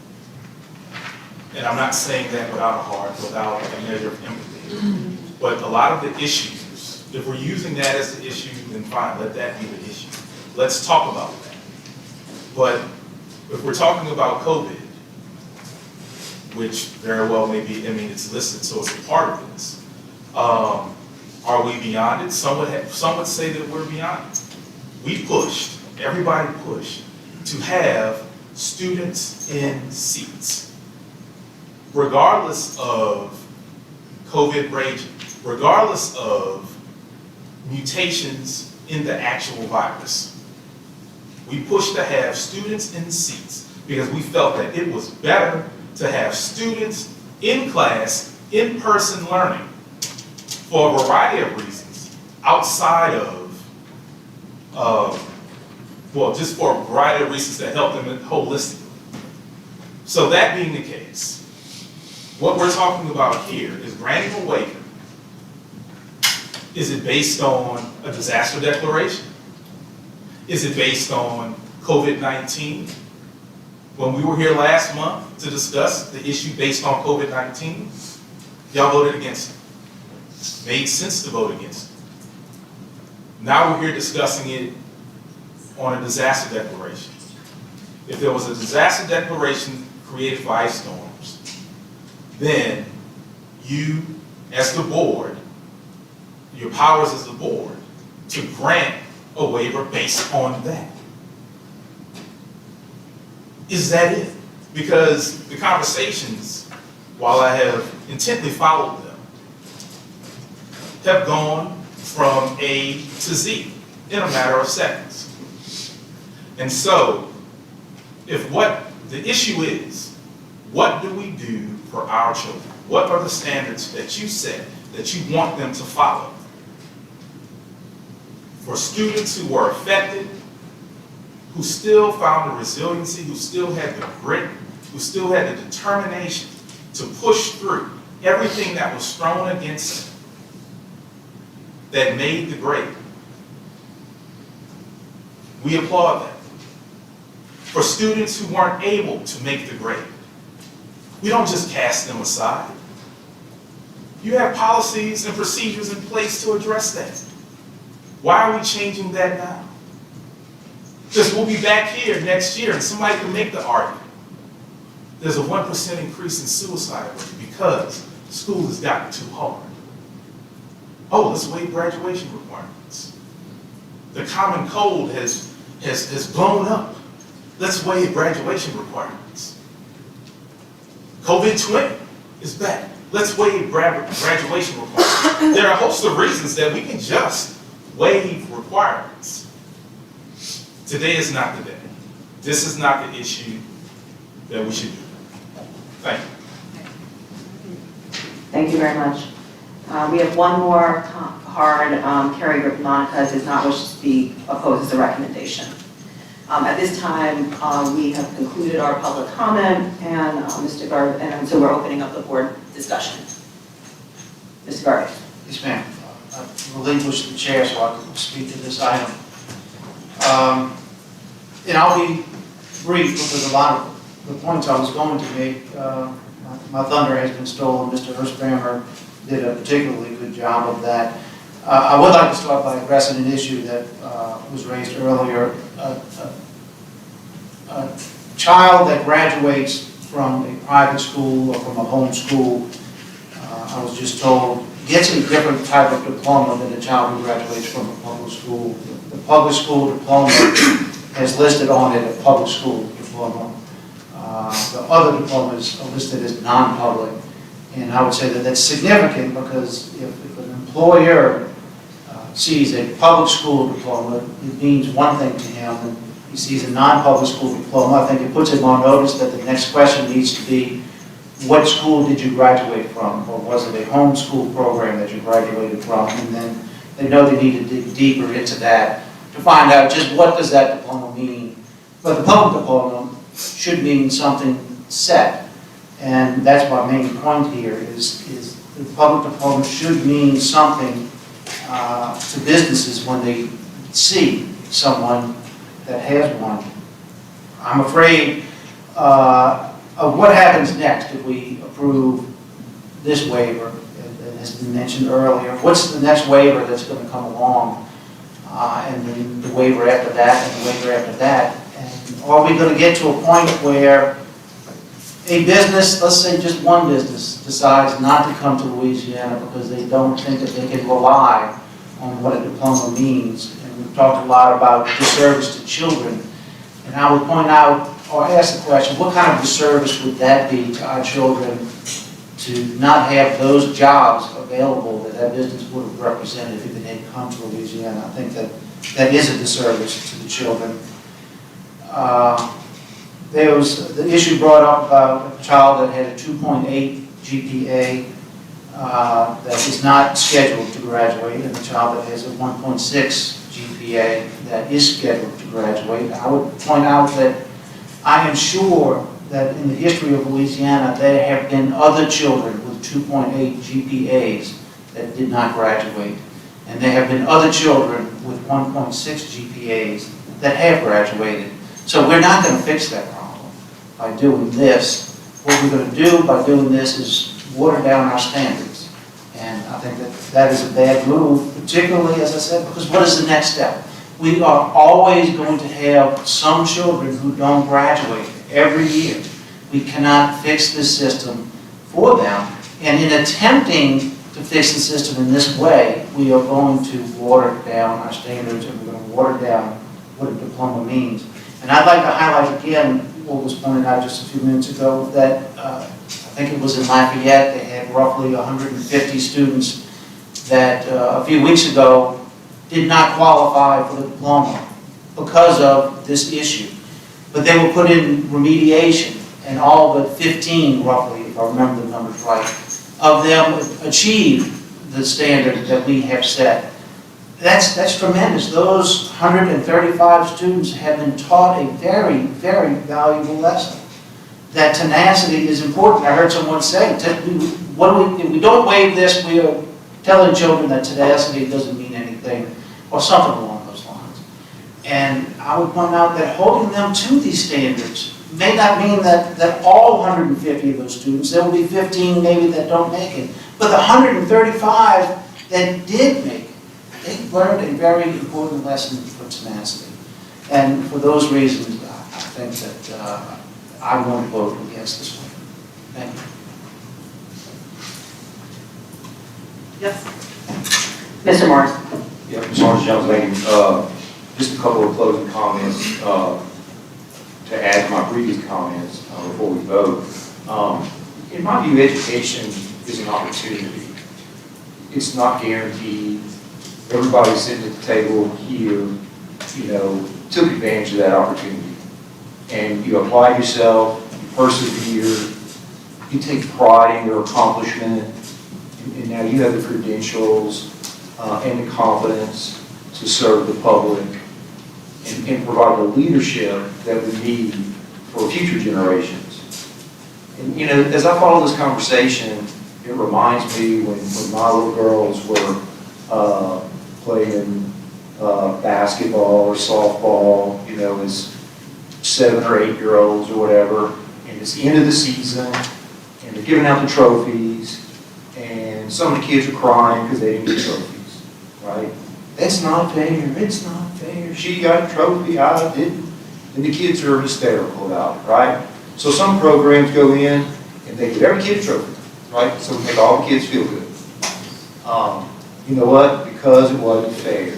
and I'm not saying that without a heart, without a measure of empathy, but a lot of the issues, if we're using that as the issue, then fine, let that be the issue. Let's talk about that. But if we're talking about COVID, which very well may be, I mean, it's listed, so it's a part of this. Are we beyond it? Some would say that we're beyond it. We pushed, everybody pushed, to have students in seats. Regardless of COVID raging, regardless of mutations in the actual virus. We pushed to have students in seats because we felt that it was better to have students in class, in-person learning, for a variety of reasons, outside of, well, just for a variety of reasons that help them holistically. So that being the case, what we're talking about here is granting a waiver. Is it based on a disaster declaration? Is it based on COVID-19? When we were here last month to discuss the issue based on COVID-19, y'all voted against it. Made sense to vote against it. Now we're here discussing it on a disaster declaration. If there was a disaster declaration created by ice storms, then you, as the board, your powers as the board, to grant a waiver based on that. Is that it? Because the conversations, while I have intently followed them, have gone from A to Z in a matter of seconds. And so, if what the issue is, what do we do for our children? What are the standards that you set that you want them to follow? For students who were affected, who still found the resiliency, who still had the grit, who still had the determination to push through everything that was thrown against them that made the grade. We applaud that. For students who weren't able to make the grade, we don't just cast them aside. You have policies and procedures in place to address that. Why are we changing that now? Because we'll be back here next year and somebody can make the argument. There's a 1% increase in suicide rate because school has gotten too hard. Oh, let's waive graduation requirements. The common cold has blown up. Let's waive graduation requirements. COVID-20 is back. Let's waive graduation requirements. There are a host of reasons that we can just waive requirements. Today is not the day. This is not the issue that we should do. Thank you. Thank you very much. We have one more card. Carrie Monica does not wish to speak, opposes the recommendation. At this time, we have concluded our public comment, and Mr. Garvey, and so we're opening up the board discussion. Mr. Garvey. Yes, ma'am. I relinquished the chair so I can speak to this item. And I'll be brief because a lot of the points I was going to make, my thunder has been stolen. Mr. Hurstbrammer did a particularly good job of that. I would like to start by addressing an issue that was raised earlier. A child that graduates from a private school or from a home school, I was just told, gets a different type of diploma than a child who graduates from a public school. The public school diploma has listed on it a public school diploma. The other diplomas are listed as non-public. And I would say that that's significant because if an employer sees a public school diploma, it means one thing to him. And he sees a non-public school diploma, I think it puts him on notice that the next question needs to be, what school did you graduate from? Or was it a homeschool program that you graduated from? And then they know they need to dig deeper into that to find out just what does that diploma mean. But the public diploma should mean something set. And that's my main point here is the public diploma should mean something to businesses when they see someone that has one. I'm afraid a of what happens next if we approve this waiver, that has been mentioned earlier. What's the next waiver that's going to come along? And then the waiver after that, and the waiver after that. And are we going to get to a point where a business, let's say just one business, decides not to come to Louisiana because they don't think that they can rely on what a diploma means? And we've talked a lot about disservice to children. And I would point out, or ask the question, what kind of disservice would that be to our children to not have those jobs available that that business would have represented if it had come to Louisiana? I think that is a disservice to the children. There was the issue brought up about a child that had a 2.8 GPA that is not scheduled to graduate, and a child that has a 1.6 GPA that is scheduled to graduate. I would point out that I am sure that in the history of Louisiana, there have been other children with 2.8 GPAs that did not graduate. And there have been other children with 1.6 GPAs that have graduated. So we're not going to fix that problem by doing this. What we're going to do by doing this is water down our standards. And I think that that is a bad move, particularly, as I said, because what is the next step? We are always going to have some children who don't graduate every year. We cannot fix this system for them. And in attempting to fix the system in this way, we are going to water down our standards, and we're going to water down what a diploma means. And I'd like to highlight again what was pointed out just a few minutes ago, that I think it was in Lafayette, they had roughly 150 students that a few weeks ago did not qualify for the diploma because of this issue. But they were put in remediation, and all but 15, roughly, if I remember the numbers right, of them achieved the standard that we have set. That's tremendous. Those 135 students have been taught a very, very valuable lesson. That tenacity is important. I heard someone say, if we don't waive this, we are telling children that tenacity doesn't mean anything, or something along those lines. And I would point out that holding them to these standards may not mean that all 150 of those students, there will be 15 maybe that don't make it, but the 135 that did make it, they learned a very important lesson for tenacity. And for those reasons, I think that I won't vote against this one. Thank you. Yes. Mr. Morris. Yeah, Mr. Morris, Jones, thank you. Just a couple of closing comments to add to my previous comments before we vote. In my view, education is an opportunity. It's not guaranteed. Everybody sitting at the table here, took advantage of that opportunity. And you apply yourself, you persevere, you take pride in your accomplishment, and now you have the credentials and the confidence to serve the public and provide the leadership that we need for future generations. And as I follow this conversation, it reminds me when my little girls were playing basketball or softball, as 7 or 8 year olds or whatever, and it's the end of the season, and they're giving out the trophies, and some of the kids are crying because they didn't get trophies, right? That's not fair, it's not fair. She got a trophy, I didn't. And the kids are hysterical about it, right? So some programs go in and they give every kid a trophy, right? So we make all the kids feel good. You know what? Because it wasn't fair.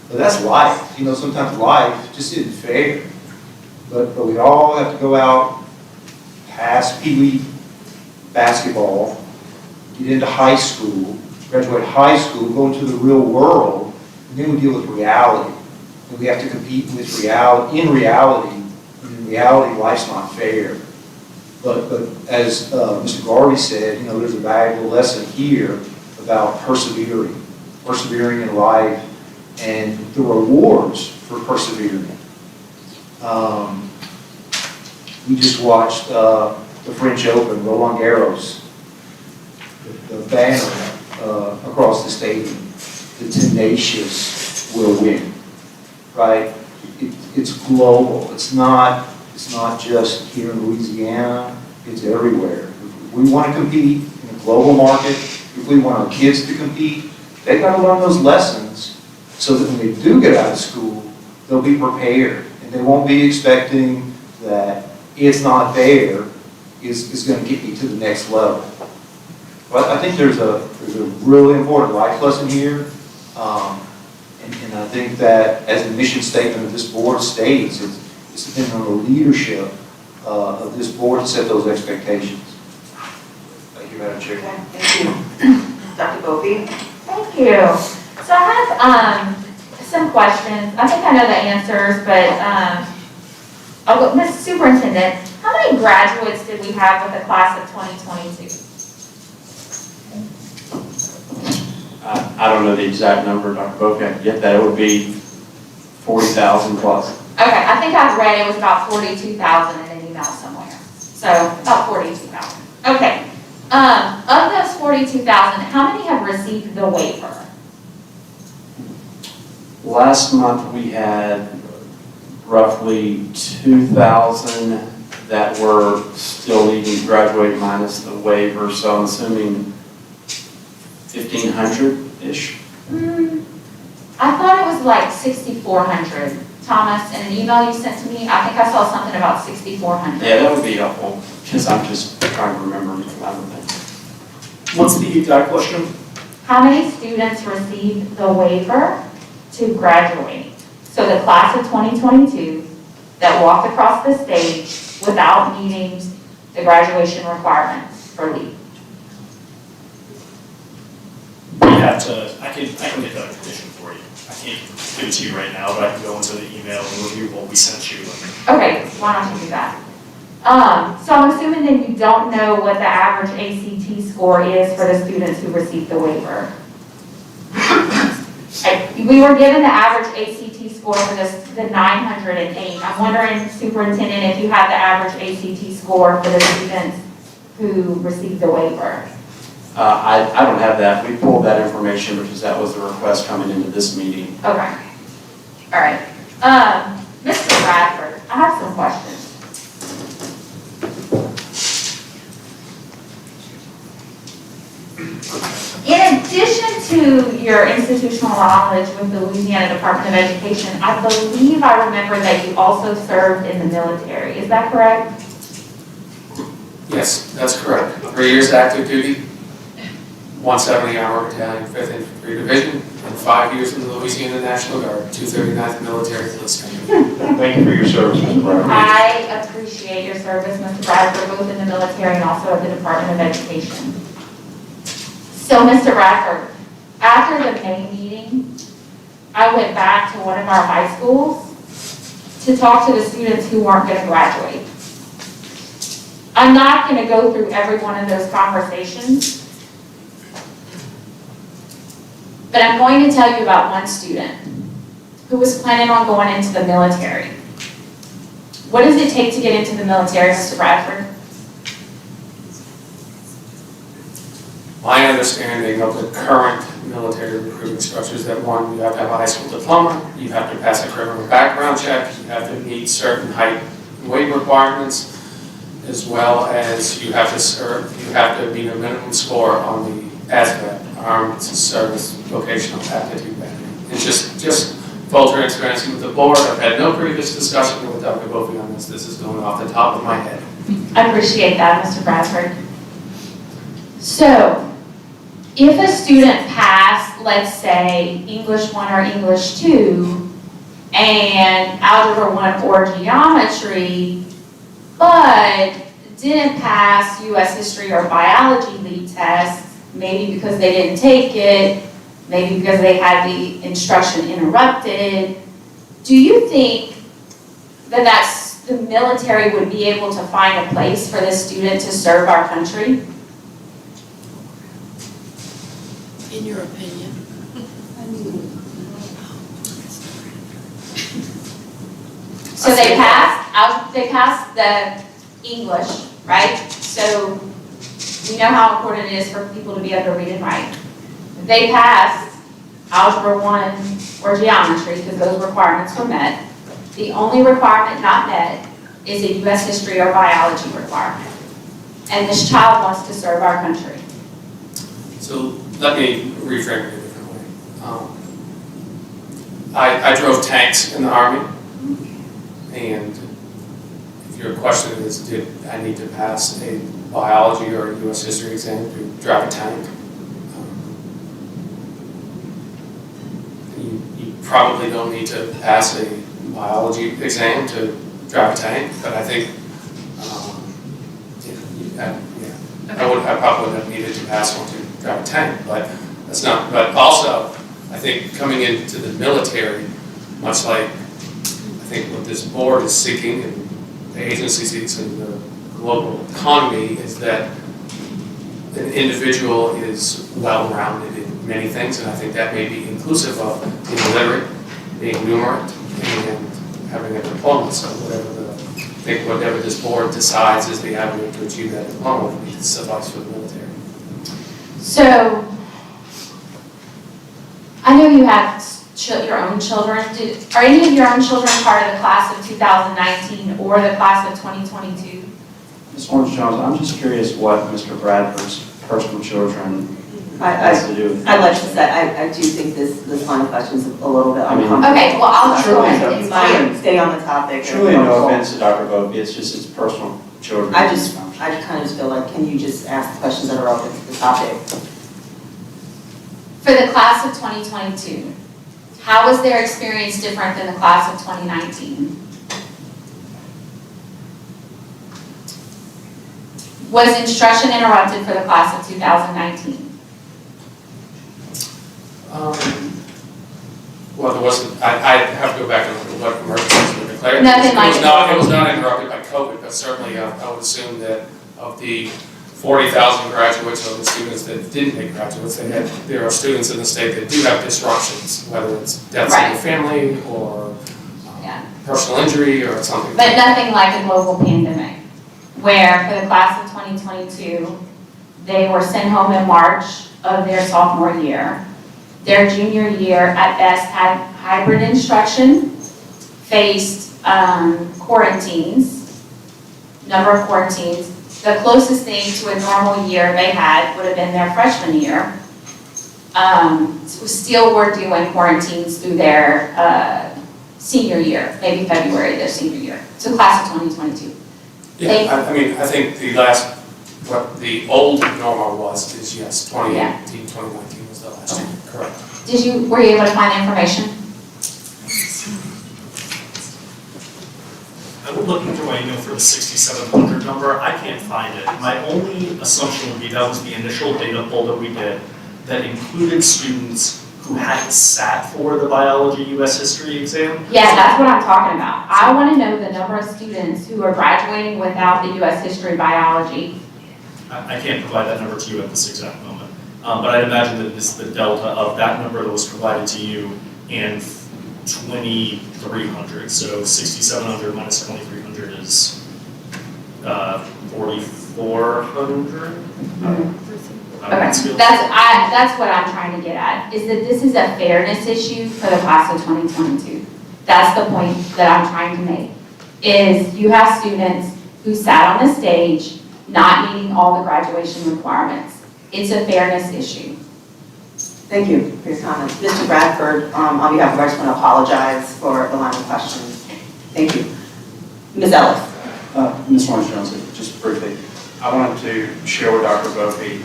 But that's life. Sometimes life just isn't fair. But we all have to go out, pass Pee Wee basketball, get into high school, graduate high school, go into the real world, and then we deal with reality. And we have to compete with reality. In reality, life's not fair. But as Mr. Garvey said, there's a valuable lesson here about persevering in life, and the rewards for persevering. We just watched the French Open, Roland Garros, the banner across the stadium, the tenacious will win, right? It's global. It's not just here in Louisiana. It's everywhere. If we want to compete in a global market, if we want our kids to compete, they've got to learn those lessons so that when they do get out of school, they'll be prepared. And they won't be expecting that it's not there is going to get me to the next level. But I think there's a really important life lesson here. And I think that as the mission statement of this board states, it's depending on the leadership of this board to set those expectations. Thank you, Madam Chair. Okay, thank you. Dr. Bovee? Thank you. So I have some questions. I think I know the answers, but I'll go, Ms. Superintendent, how many graduates did we have with the class of 2022? I don't know the exact number, Dr. Bovee, I can get that, it would be 40,000 plus. Okay, I think I've read it was about 42,000 in an email somewhere. So about 42,000. Okay. Of those 42,000, how many have received the waiver? Last month, we had roughly 2,000 that were still needing to graduate minus the waiver, so I'm assuming 1,500-ish. I thought it was like 6,400. Thomas, in an email you sent to me, I think I saw something about 6,400. Yeah, that would be helpful, because I'm just trying to remember everything. What's the exact question? How many students received the waiver to graduate? So the class of 2022 that walked across the stage without meeting the graduation requirements for leave. I can get that information for you. I can't give it to you right now, but I can go into the email and review what we sent you. Okay, why don't you do that? So I'm assuming then you don't know what the average ACT score is for the students who received the waiver. We were given the average ACT score for the 908. I'm wondering, Superintendent, if you have the average ACT score for the students who received the waiver. I don't have that. We pulled that information because that was the request coming into this meeting. Okay. All right. Mr. Bradford, I have some questions. In addition to your institutional knowledge with the Louisiana Department of Education, I believe I remember that you also served in the military. Is that correct? Yes, that's correct. 3 years active duty, 170 Armored Battalion, 5th Infantry Division, and 5 years in the Louisiana National Guard, 239th Military Police Company. Thank you for your service, Mr. Bradford. I appreciate your service, Mr. Bradford, both in the military and also at the Department of Education. So, Mr. Bradford, after the May meeting, I went back to one of our high schools to talk to the students who weren't going to graduate. I'm not going to go through every one of those conversations, but I'm going to tell you about one student who was planning on going into the military. What does it take to get into the military, Mr. Bradford? My understanding of the current military recruiting structure is that one, you have to have a high school diploma, you have to pass a criminal background check, you have to meet certain height and weight requirements, as well as you have to serve, you have to meet a minimum score on the ASVAB, Armed Service Vocational Aptitude Bank. And just full transparency with the board, I've had no previous discussion with Dr. Bovee on this. This is going off the top of my head. I appreciate that, Mr. Bradford. So, if a student passed, let's say, English 1 or English 2, and Algebra 1 or Geometry, but didn't pass U.S. History or Biology lead tests, maybe because they didn't take it, maybe because they had the instruction interrupted, do you think that the military would be able to find a place for this student to serve our country? In your opinion? So they passed the English, right? So we know how important it is for people to be able to read and write. They passed Algebra 1 or Geometry because those requirements were met. The only requirement not met is a U.S. History or Biology requirement. and this child wants to serve our country. So let me reframe it a different way. I drove tanks in the Army, and if your question is, did I need to pass a biology or a U.S. history exam to drive a tank? You probably don't need to pass a biology exam to drive a tank, but I think I probably wouldn't have needed to pass one to drive a tank, but that's not. But also, I think coming into the military, much like I think what this board is seeking and the agency seeks in the global economy, is that an individual is well-rounded in many things, and I think that may be inclusive of being literate, being numerate, and having a diploma. So whatever this board decides is the avenue to achieve that diploma would be suffice for the military. So, I know you have your own children. Are any of your own children part of the class of 2019 or the class of 2022? Ms. Orange-Jones, I'm just curious what Mr. Bradford's personal children has to do with. I'd like to say, I do think this line of questions is a little bit uncomfortable. Okay, well, I'll just go ahead If I stay on the topic. Truly no offense to Dr. Vogt, it's just his personal children. I kind of just feel like, can you just ask the questions that are relevant to the topic? For the class of 2022, how was their experience different than the class of 2019? Was instruction interrupted for the class of 2019? Well, there wasn't. I have to go back and look at what emergencies were declared. Nothing like it was not interrupted by COVID, but certainly I would assume that of the 40,000 graduates or the students that didn't make graduates, there are students in the state that do have disruptions, whether it's deaths in the family or personal injury or something. But nothing like a global pandemic, where for the class of 2022, they were sent home in March of their sophomore year. Their junior year at best had hybrid instruction, faced quarantines, number of quarantines. The closest thing to a normal year they had would have been their freshman year. Still were doing quarantines through their senior year, maybe February, their senior year. So class of 2022. Yeah, I mean, I think what the old normal was is yes, 2018, 2019 was the last year, correct. Were you able to find the information? I was looking through my email for the 6,700 number. I can't find it. My only assumption would be that was the initial data poll that we did that included students who hadn't sat for the biology U.S. history exam. Yeah, that's what I'm talking about. I want to know the number of students who are graduating without the U.S. history biology. I can't provide that number to you at this exact moment. But I'd imagine that it's the delta of that number that was provided to you and 2,300. So 6,700 minus 2,300 is 4,400. Okay, that's what I'm trying to get at, is that this is a fairness issue for the class of 2022. That's the point that I'm trying to make, is you have students who sat on the stage not meeting all the graduation requirements. It's a fairness issue. Thank you for your comments. Mr. Bradford, on behalf of, I just want to apologize for the line of questions. Thank you. Ms. Ellis. Ms. Orange-Jones, just briefly, I wanted to share with Dr. Bofi,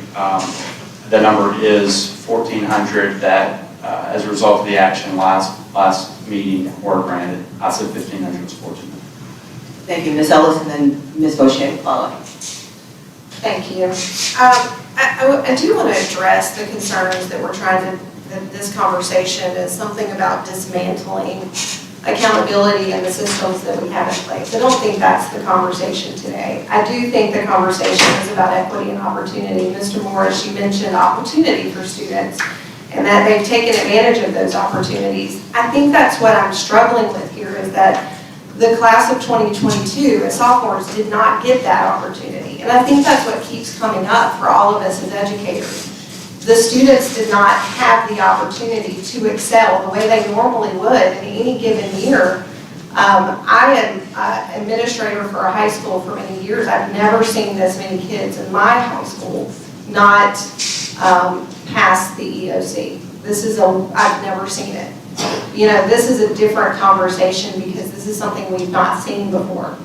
the number is 1,400 that, as a result of the action last meeting, were granted. I said 1,500 was 1,400. Thank you, Ms. Ellis, and then Ms. Boucher follow. Thank you. I do want to address the concerns that that this conversation is something about dismantling accountability and the systems that we have in place. I don't think that's the conversation today. I do think the conversation is about equity and opportunity. Mr. Morris, you mentioned opportunity for students and that they've taken advantage of those opportunities. I think that's what I'm struggling with here, is that the class of 2022 as sophomores did not get that opportunity. And I think that's what keeps coming up for all of us as educators. The students did not have the opportunity to excel the way they normally would in any given year I am administrator for a high school for many years. I've never seen this many kids in my high school not pass the EOC. I've never seen it. You know, this is a different conversation because this is something we've not seen before.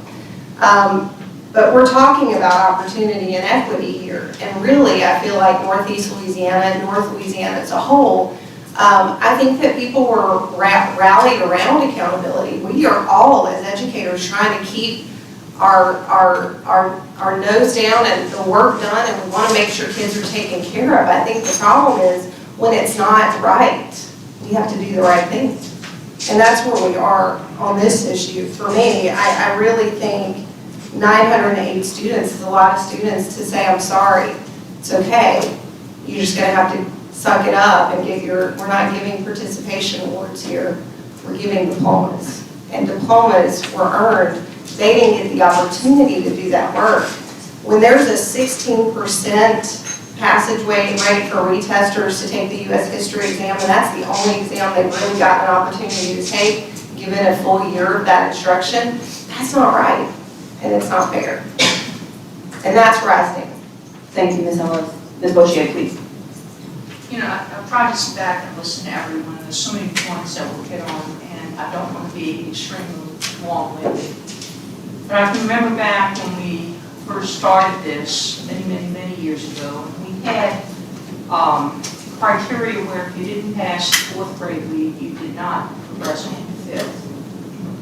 But we're talking about opportunity and equity here. And really, I feel like Northeast Louisiana and North Louisiana as a whole, I think that people were rallied around accountability. We are all, as educators, trying to keep our nose down and the work done, and we want to make sure kids are taken care of. I think the problem is when it's not right, we have to do the right thing. And that's where we are on this issue. For me, I really think 908 students is a lot of students to say, I'm sorry, it's okay. You're just gonna have to suck it up and get we're not giving participation awards here, we're giving diplomas. And diplomas were earned. They didn't get the opportunity to do that work. When there's a 16% passageway rate for retesters to take the U.S. history exam, and that's the only exam they've really gotten an opportunity to take, given a full year of that instruction, that's not right, and it's not fair. And that's where I stand. Thank you, Ms. Ellis. Ms. Boucher, please. You know, I've tried to sit back and listen to everyone. There's so many points that were hit on, and I don't want to be extremely long-winded. But I can remember back when we first started this many years ago, and we had criteria where if you didn't pass the 4th grade leave, you did not progress on the 5th.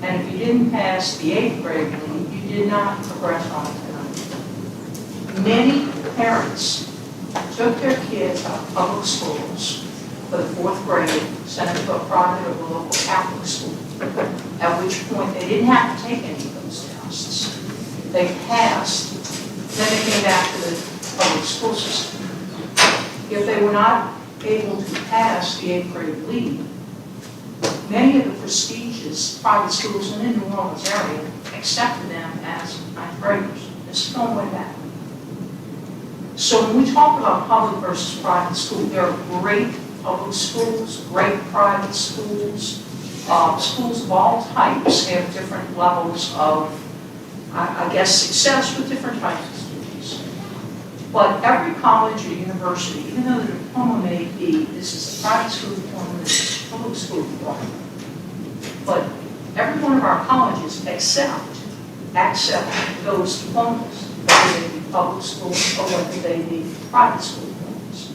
And if you didn't pass the 8th grade leave, you did not progress on to 9th. Many parents took their kids out of public schools for the 4th grade, sent them to a private or a local Catholic school, at which point they didn't have to take any of those tests. They passed, then they came back to the public school system. If they were not able to pass the 8th grade leave, many of the prestigious private schools in the New Orleans area accepted them as 9th graders. This is going way back. So when we talk about public versus private school, there are great public schools, great private schools. Schools of all types have different levels of, I guess, success with different types of students. But every college or university, even though the diploma may be, this is a private school diploma, this is a public school diploma, but every one of our colleges accept those diplomas, whether they be public school or whether they be private school diplomas.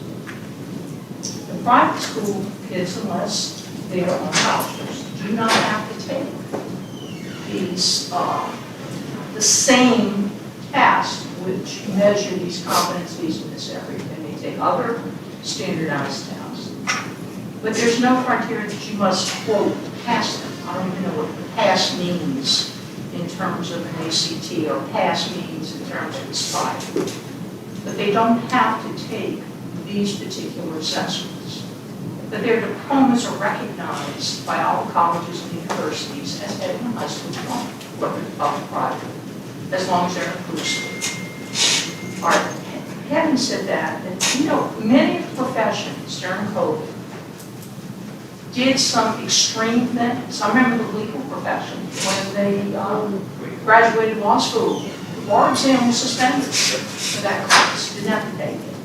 The private school kids, unless they are on scholarships, do not have to take these, the same tests which measure these competencies in this area. They may take other standardized tests. But there's no criteria that you must, quote, pass them. I don't even know what pass means in terms of an ACT or pass means in terms of a SPI. But they don't have to take these particular assessments. But their diplomas are recognized by all colleges and universities as having a high school diploma, whether it's public or private, as long as they're inclusive. All right. Having said that, you know, many professions during COVID did some extreme things. I remember the legal profession when they graduated law school. The bar exam was suspended for that class. Didn't have to take it,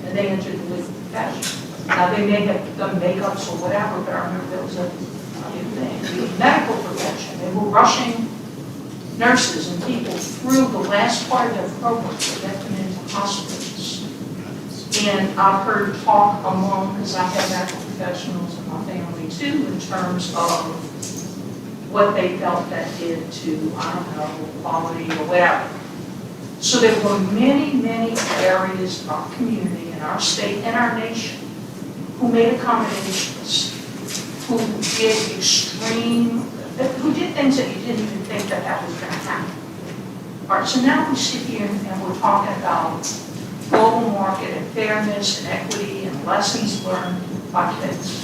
and they entered the legal profession. Now, they may have done makeups or whatever, but I remember there was a new thing. The medical profession, they were rushing nurses and people through the last part of their program to get them into hospitals. And I've heard talk among, because I have medical professionals in my family too, in terms of what they felt that did to, I don't know, quality or whatever. So there were many areas of our community, in our state, and our nation, who made accommodations, who did who did things that you didn't even think that was going to happen. All right, so now we sit here and we're talking about global market and fairness and equity and lessons learned by kids.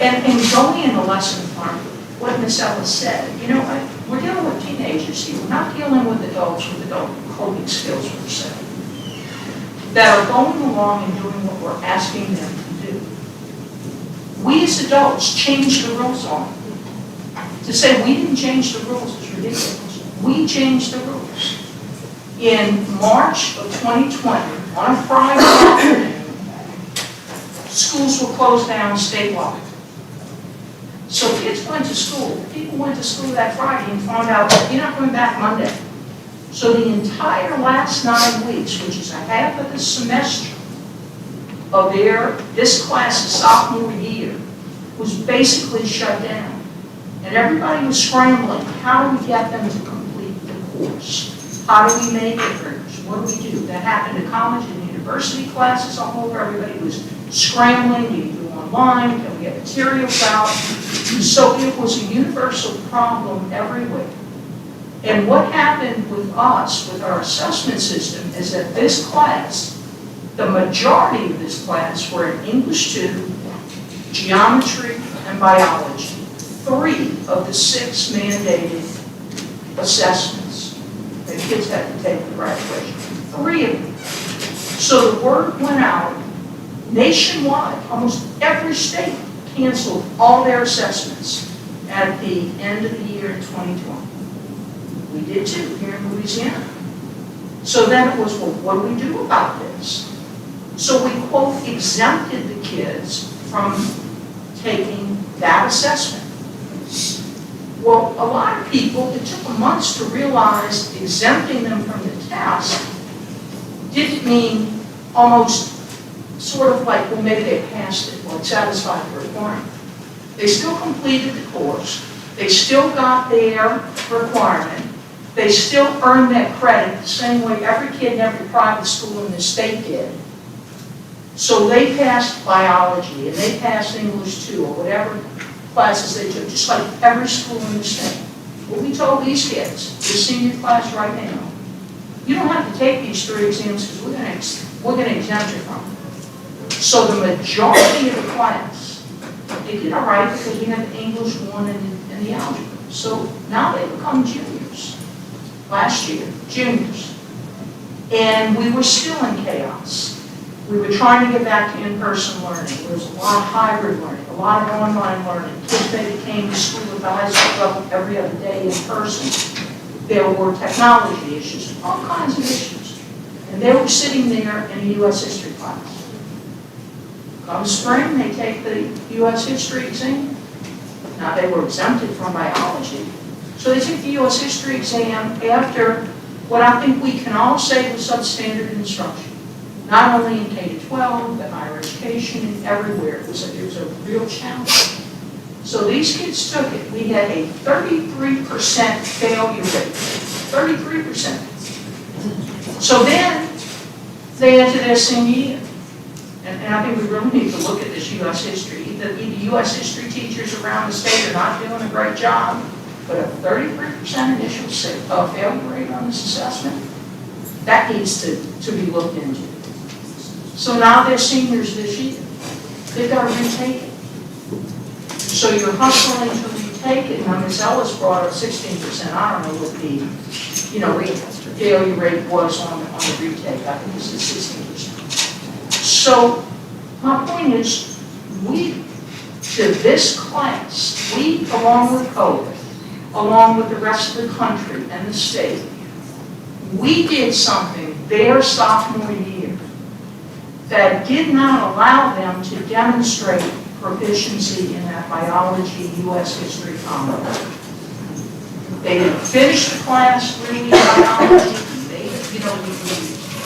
And going into lessons learned, what Ms. Ellis said, you know, we're dealing with teenagers here. We're not dealing with adults with adult coping skills per se, that are going along and doing what we're asking them to do. We as adults changed the rules on it. To say we didn't change the rules is ridiculous. We changed the rules. In March of 2020, on a Friday afternoon, schools were closed down statewide. So kids went to school, people went to school that Friday and found out you're not coming back Monday. So the entire last 9 weeks, which is a half of the semester of this class's sophomore year, was basically shut down. And everybody was scrambling, how do we get them to complete the course? How do we make it rigorous? What do we do? That happened to college and university classes all over. Everybody was scrambling, do you do online, can we get materials out? So it was a universal problem everywhere. And what happened with us, with our assessment system, is that this class, the majority of this class were in English 2, geometry, and biology. 3 of the 6 mandated assessments that kids had to take for graduation. 3 of them. So the word went out nationwide. Almost every state canceled all their assessments at the end of the year in 2020. We did too here in Louisiana. So then it was, well, what do we do about this? So we, quote, exempted the kids from taking that assessment. Well, a lot of people, it took months to realize exempting them from the test didn't mean almost sort of like, well, maybe they passed it or satisfied the requirement. They still completed the course. They still got their requirement. They still earned that credit the same way every kid in every private school in the state did. So they passed biology and they passed English 2 or whatever classes they took, just like every school in the state. What we told these kids, the senior class right now, you don't have to take these 3 exams because we're going to exempt you from them. So the majority of the class, they did all right because we had the English 1 and the algebra. So now they become juniors. Last year, juniors. And we were still in chaos. We were trying to get back to in-person learning. There was a lot of hybrid learning, a lot of online learning. Kids maybe came to school at the high school level every other day in person. There were technology issues, all kinds of issues. And they were sitting there in a U.S. history class. Come spring, they take the U.S. history exam. Now they were exempted from biology. So they took the U.S. history exam after what I think we can all say was substandard instruction. Not only in K-12, but higher education and everywhere. It was a real challenge. So these kids took it. We had a 33% failure rate. 33%. So then they entered their senior year. And I think we really need to look at this U.S. history. The U.S. history teachers around the state are not doing a great job. But a 33% initial failure rate on this assessment, that needs to be looked into. So now they're seniors this year. They've got to retake it. So you're hustling to retake it. Now Ms. Ellis brought up 16%. I don't know what the failure rate was on the retake. I think it's 16%. So my point is, to this class, we, along with COVID, along with the rest of the country and the state, we did something their sophomore year that did not allow them to demonstrate proficiency in that biology, U.S. history combo. They didn't finish the class really in biology. We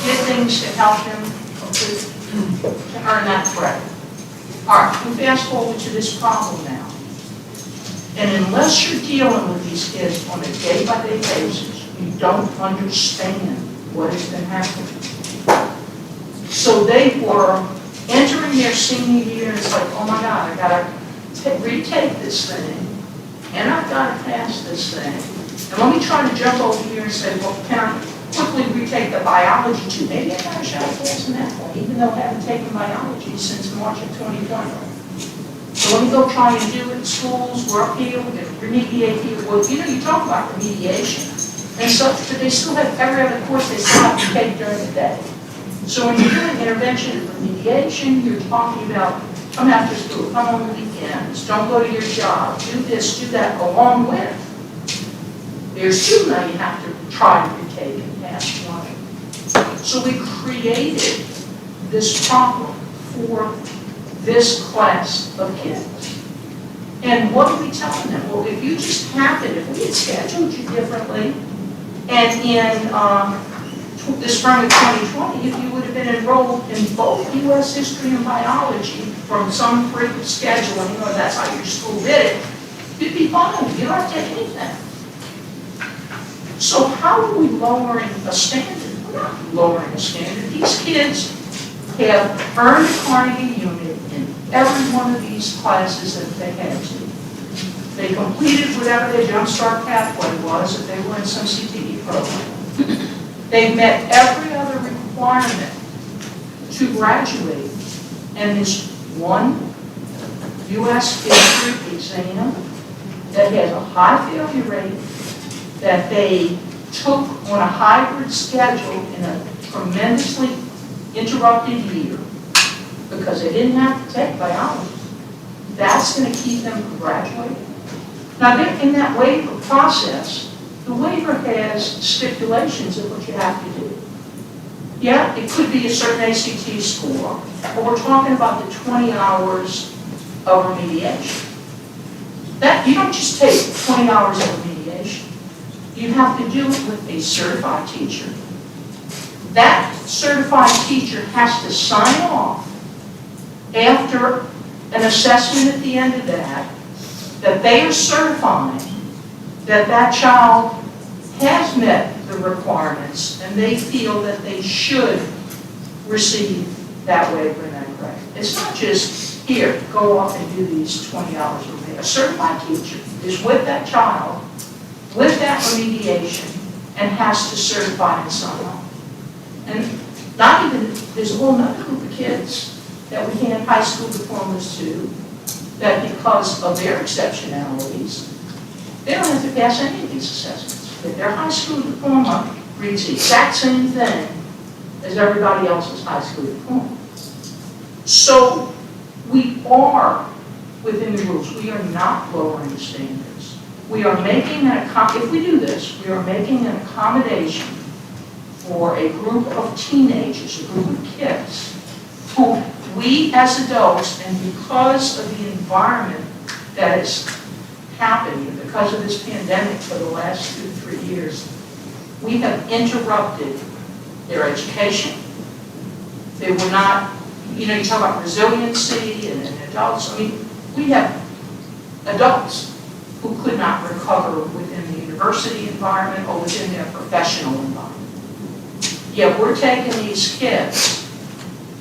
did things to help them to earn that credit. All right, we fast forward to this problem now. And unless you're dealing with these kids on a day-by-day basis, you don't understand what has been happening. So they were entering their senior year, and it's like, oh my God, I gotta retake this thing, and I've gotta pass this thing. And let me try to jump over here and say, well, can I quickly retake the biology too? Maybe I got a shot at passing that one, even though I haven't taken biology since March of 2020. So let me go try and do it in schools, we're up here, we can remediate here. Well, you talk about remediation and such, but they still have every other course they still have to take during the day. So when you're doing intervention and remediation, you're talking about come after school, come on the weekends, don't go to your job, do this, do that, along with. There's two now you have to try to retake and pass one. So we created this problem for this class of kids. And what are we telling them? Well, if you just happened, if we had scheduled you differently, and in the spring of 2020, if you would have been enrolled in both U.S. history and biology from some freak of scheduling, or that's how your school did it, you'd be fine. You don't have to take anything. So how are we lowering a standard? We're not lowering a standard. These kids have earned a Carnegie unit in every one of these classes that they had to. They completed whatever their Jumpstart pathway was if they were in some CTE program. They met every other requirement to graduate, and this one U.S. history exam that has a high failure rate, that they took on a hybrid schedule in a tremendously interrupted year because they didn't have to take biology. That's going to keep them from graduating. Now, in that waiver process, the waiver has stipulations of what you have to do. Yeah, it could be a certain ACT score, but we're talking about the 20 hours of remediation. That, you don't just take 20 hours of remediation. You have to do it with a certified teacher. That certified teacher has to sign off after an assessment at the end of that they are certifying that that child has met the requirements and they feel that they should receive that waiver and that credit. It's not just, here, go off and do these 20 hours of remediation. A certified teacher is with that child, with that remediation, and has to certify and sign off. And not even, there's a whole other group of kids that we hand high school diplomas to, that because of their exceptionalities, they don't have to pass any of these assessments. If their high school diploma reads the exact same thing as everybody else's high school diploma. So we are within the rules. We are not lowering the standards. We are making if we do this, we are making an accommodation for a group of teenagers, a group of kids, who we as adults, and because of the environment that has happened, because of this pandemic for the last 2 to 3 years, we have interrupted their education. They were not, you talk about resiliency and adults. I mean, we have adults who could not recover within the university environment or within their professional environment. Yet we're taking these kids,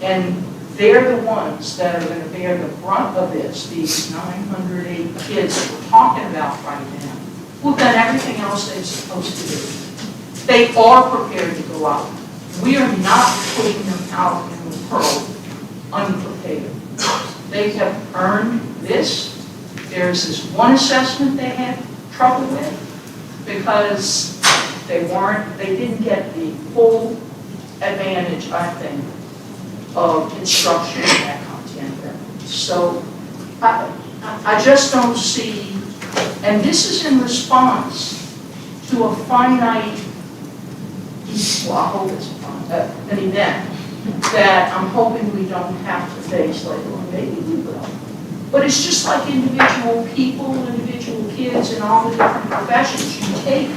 and they're the ones that are going to bear the brunt of this, these 908 kids that we're talking about right now, who've done everything else they're supposed to do. They are prepared to go out. We are not putting them out in the world unprepared. They have earned this. There's this one assessment they had trouble with because they didn't get the full advantage, I think, of instruction and that content. So I just don't see, and this is in response to a finite, well, I hope it's an event that I'm hoping we don't have to face later on. Maybe we will. But it's just like individual people, individual kids in all the different professions. You take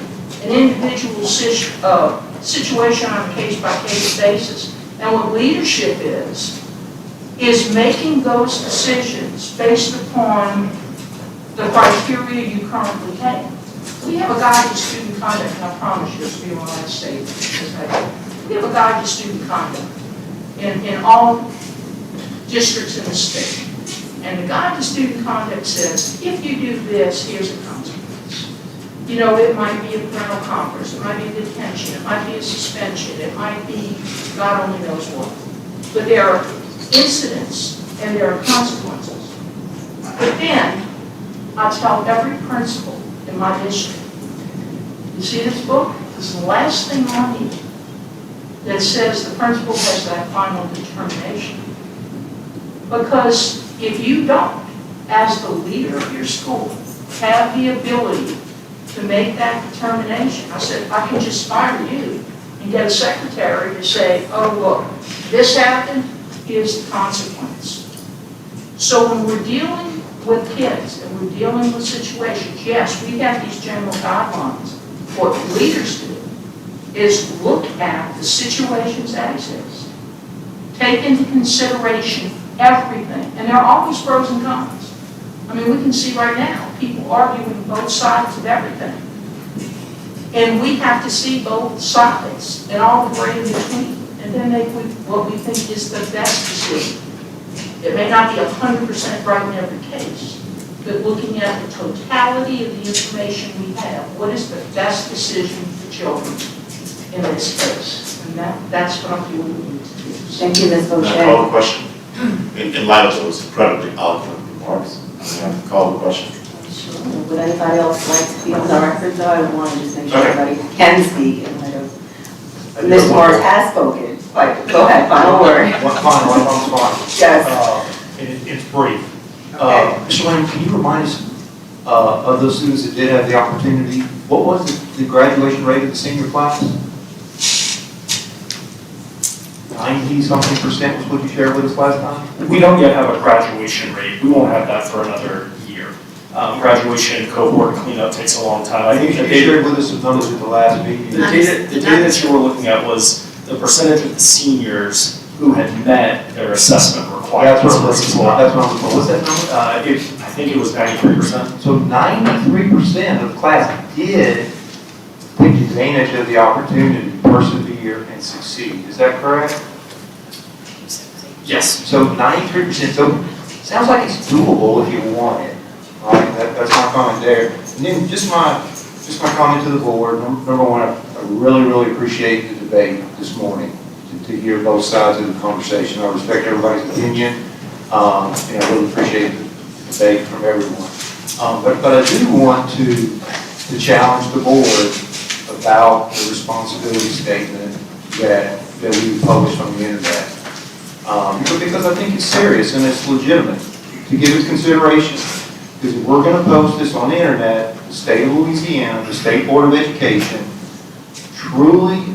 an individual situation on a case-by-case basis. And what leadership is making those decisions based upon the criteria you currently have. We have a guide to student conduct, and I promise you this will be my last statement. We have a guide to student conduct in all districts in the state. And the guide to student conduct says, if you do this, here's a consequence. It might be a parental conference, it might be detention, it might be a suspension, it might be God only knows what. But there are incidents and there are consequences. But then, I tell every principal in my district, you see this book? This is the last thing on here that says the principal has that final determination. Because If you don't, as the leader of your school, have the ability to make that determination, I said, I can just fire you and get a secretary to say, oh, look, this happened, here's the consequence. So when we're dealing with kids and we're dealing with situations, yes, we have these general guidelines. What leaders do is look at the situations that exist, take into consideration everything, and there are always pros and cons. I mean, we can see right now, people arguing both sides of everything. And we have to see both sides and all the gray in between, and then make what we think is the best decision. It may not be 100% right in every case, but looking at the totality of the information we have, what is the best decision for children in this case? And that's what I'm feeling we need to do. Thank you, Ms. Can I Boucher. call the question? In light of those incredibly eloquent remarks, I have to call the question. Sure. Would anybody else like to be on the record, though? I want to just make sure everybody can speak in light of, Mr. Morris has spoken. Like, go ahead, final word. One final. Yes. It's brief. Okay. Mr. Lamb, can you remind us of those students that did have the opportunity? What was the graduation rate of the senior class? 90-something% was what you shared with us last time? We don't yet have a graduation rate. We won't have that for another year. Graduation, cohort cleanup takes a long time. I think You shared with us some numbers at the last meeting. the data that you were looking at was the percentage of the seniors who had met their assessment requirements. That's what I'm looking for. What's that number? I think it was 93%. So 93% of the class did take advantage of the opportunity to persevere and succeed. Is that correct? Yes. So 93%. So sounds like it's doable if you want it. Right? That's my comment there. And then just my comment to the board. Number one, I really appreciate the debate this morning. To hear both sides of the conversation. I respect everybody's opinion, and I really appreciate the debate from everyone. But I do want to challenge the board about the responsibility statement that we published on the internet. Because I think it's serious and it's legitimate to give it consideration. Because if we're going to post this on the internet, the state of Louisiana, the State Board of Education, truly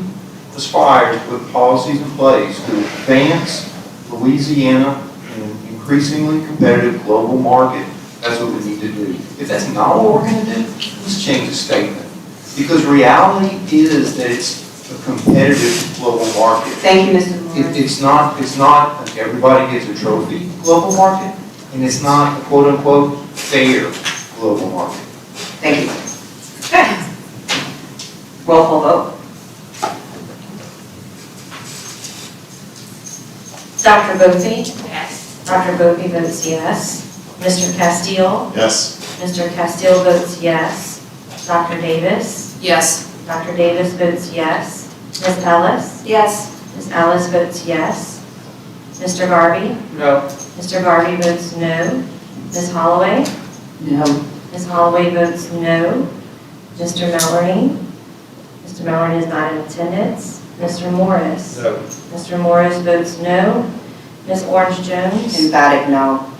aspires to put policies in place to advance Louisiana in an increasingly competitive global market. That's what we need to do. If that's not what we're going to do, let's change the statement. Because reality is that it's a competitive global market. Thank you, Mr. Moore. It's not like everybody gets a trophy global market, and it's not a quote-unquote fair global market. Thank you. Okay. Roll call vote. Dr. Bophy? Yes. Dr. Bophy votes yes. Mr. Castile? Yes. Mr. Castile votes yes. Dr. Davis? Yes. Dr. Davis votes yes. Ms. Ellis? Yes. Ms. Ellis votes yes. Mr. Garvey? No. Mr. Garvey votes no. Ms. Holloway? No. Ms. Holloway votes no. Mr. Mallory? Mr. Mallory is not in attendance. Mr. Morris? No. Mr. Morris votes no. Ms. Orange Jones? Emphatic no.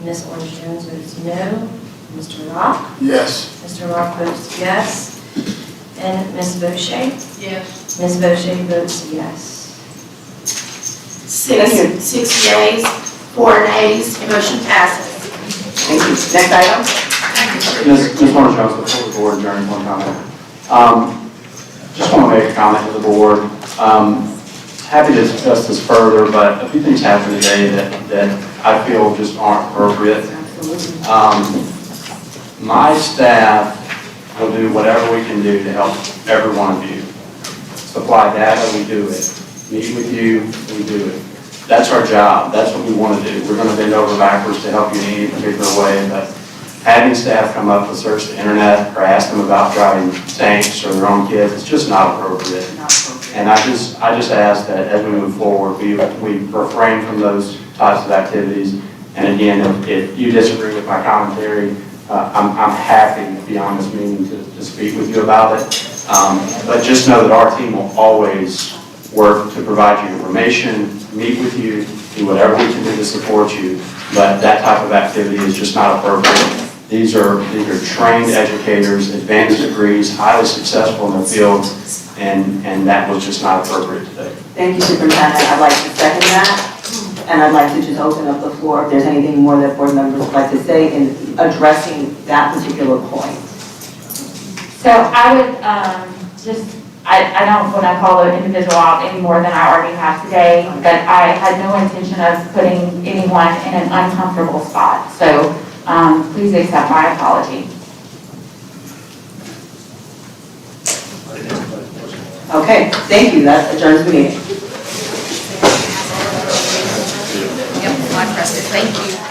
Ms. Orange Jones votes no. Mr. Rock? Yes. Mr. Rock votes yes. And Ms. Boucher? Yes. Ms. Boucher votes yes. Six yeas, 4 nays, motion passes. Thank you. Next item. Ms. Warner Jones, before the board adjourns, one comment. Just want to make a comment to the board. Happy to discuss this further, but a few things happened today that I feel just aren't appropriate. My staff will do whatever we can do to help every one of you. Supply data, we do it. Meet with you, we do it. That's our job. That's what we want to do. We're going to bend over backwards to help you in any particular way, but having staff come up and search the internet or ask them about driving tanks or their own kids, it's just not appropriate. And I just ask that as we move forward, we refrain from those types of activities. And again, if you disagree with my commentary, I'm happy beyond this meeting to speak with you about it. But just know that our team will always work to provide you information, meet with you, do whatever we can do to support you, but that type of activity is just not appropriate. These are trained educators, advanced degrees, highly successful in their fields, and that was just not appropriate today. Thank you, Superintendent. I'd like to second that, and I'd like to just open up the floor if there's anything more that board members would like to say in addressing that particular point. So I would I don't want to call the individual out any more than I already have today, but I had no intention of putting anyone in an uncomfortable spot. So please accept my apology. Okay, thank you. That adjourns the meeting. Yep, I pressed it. Thank you.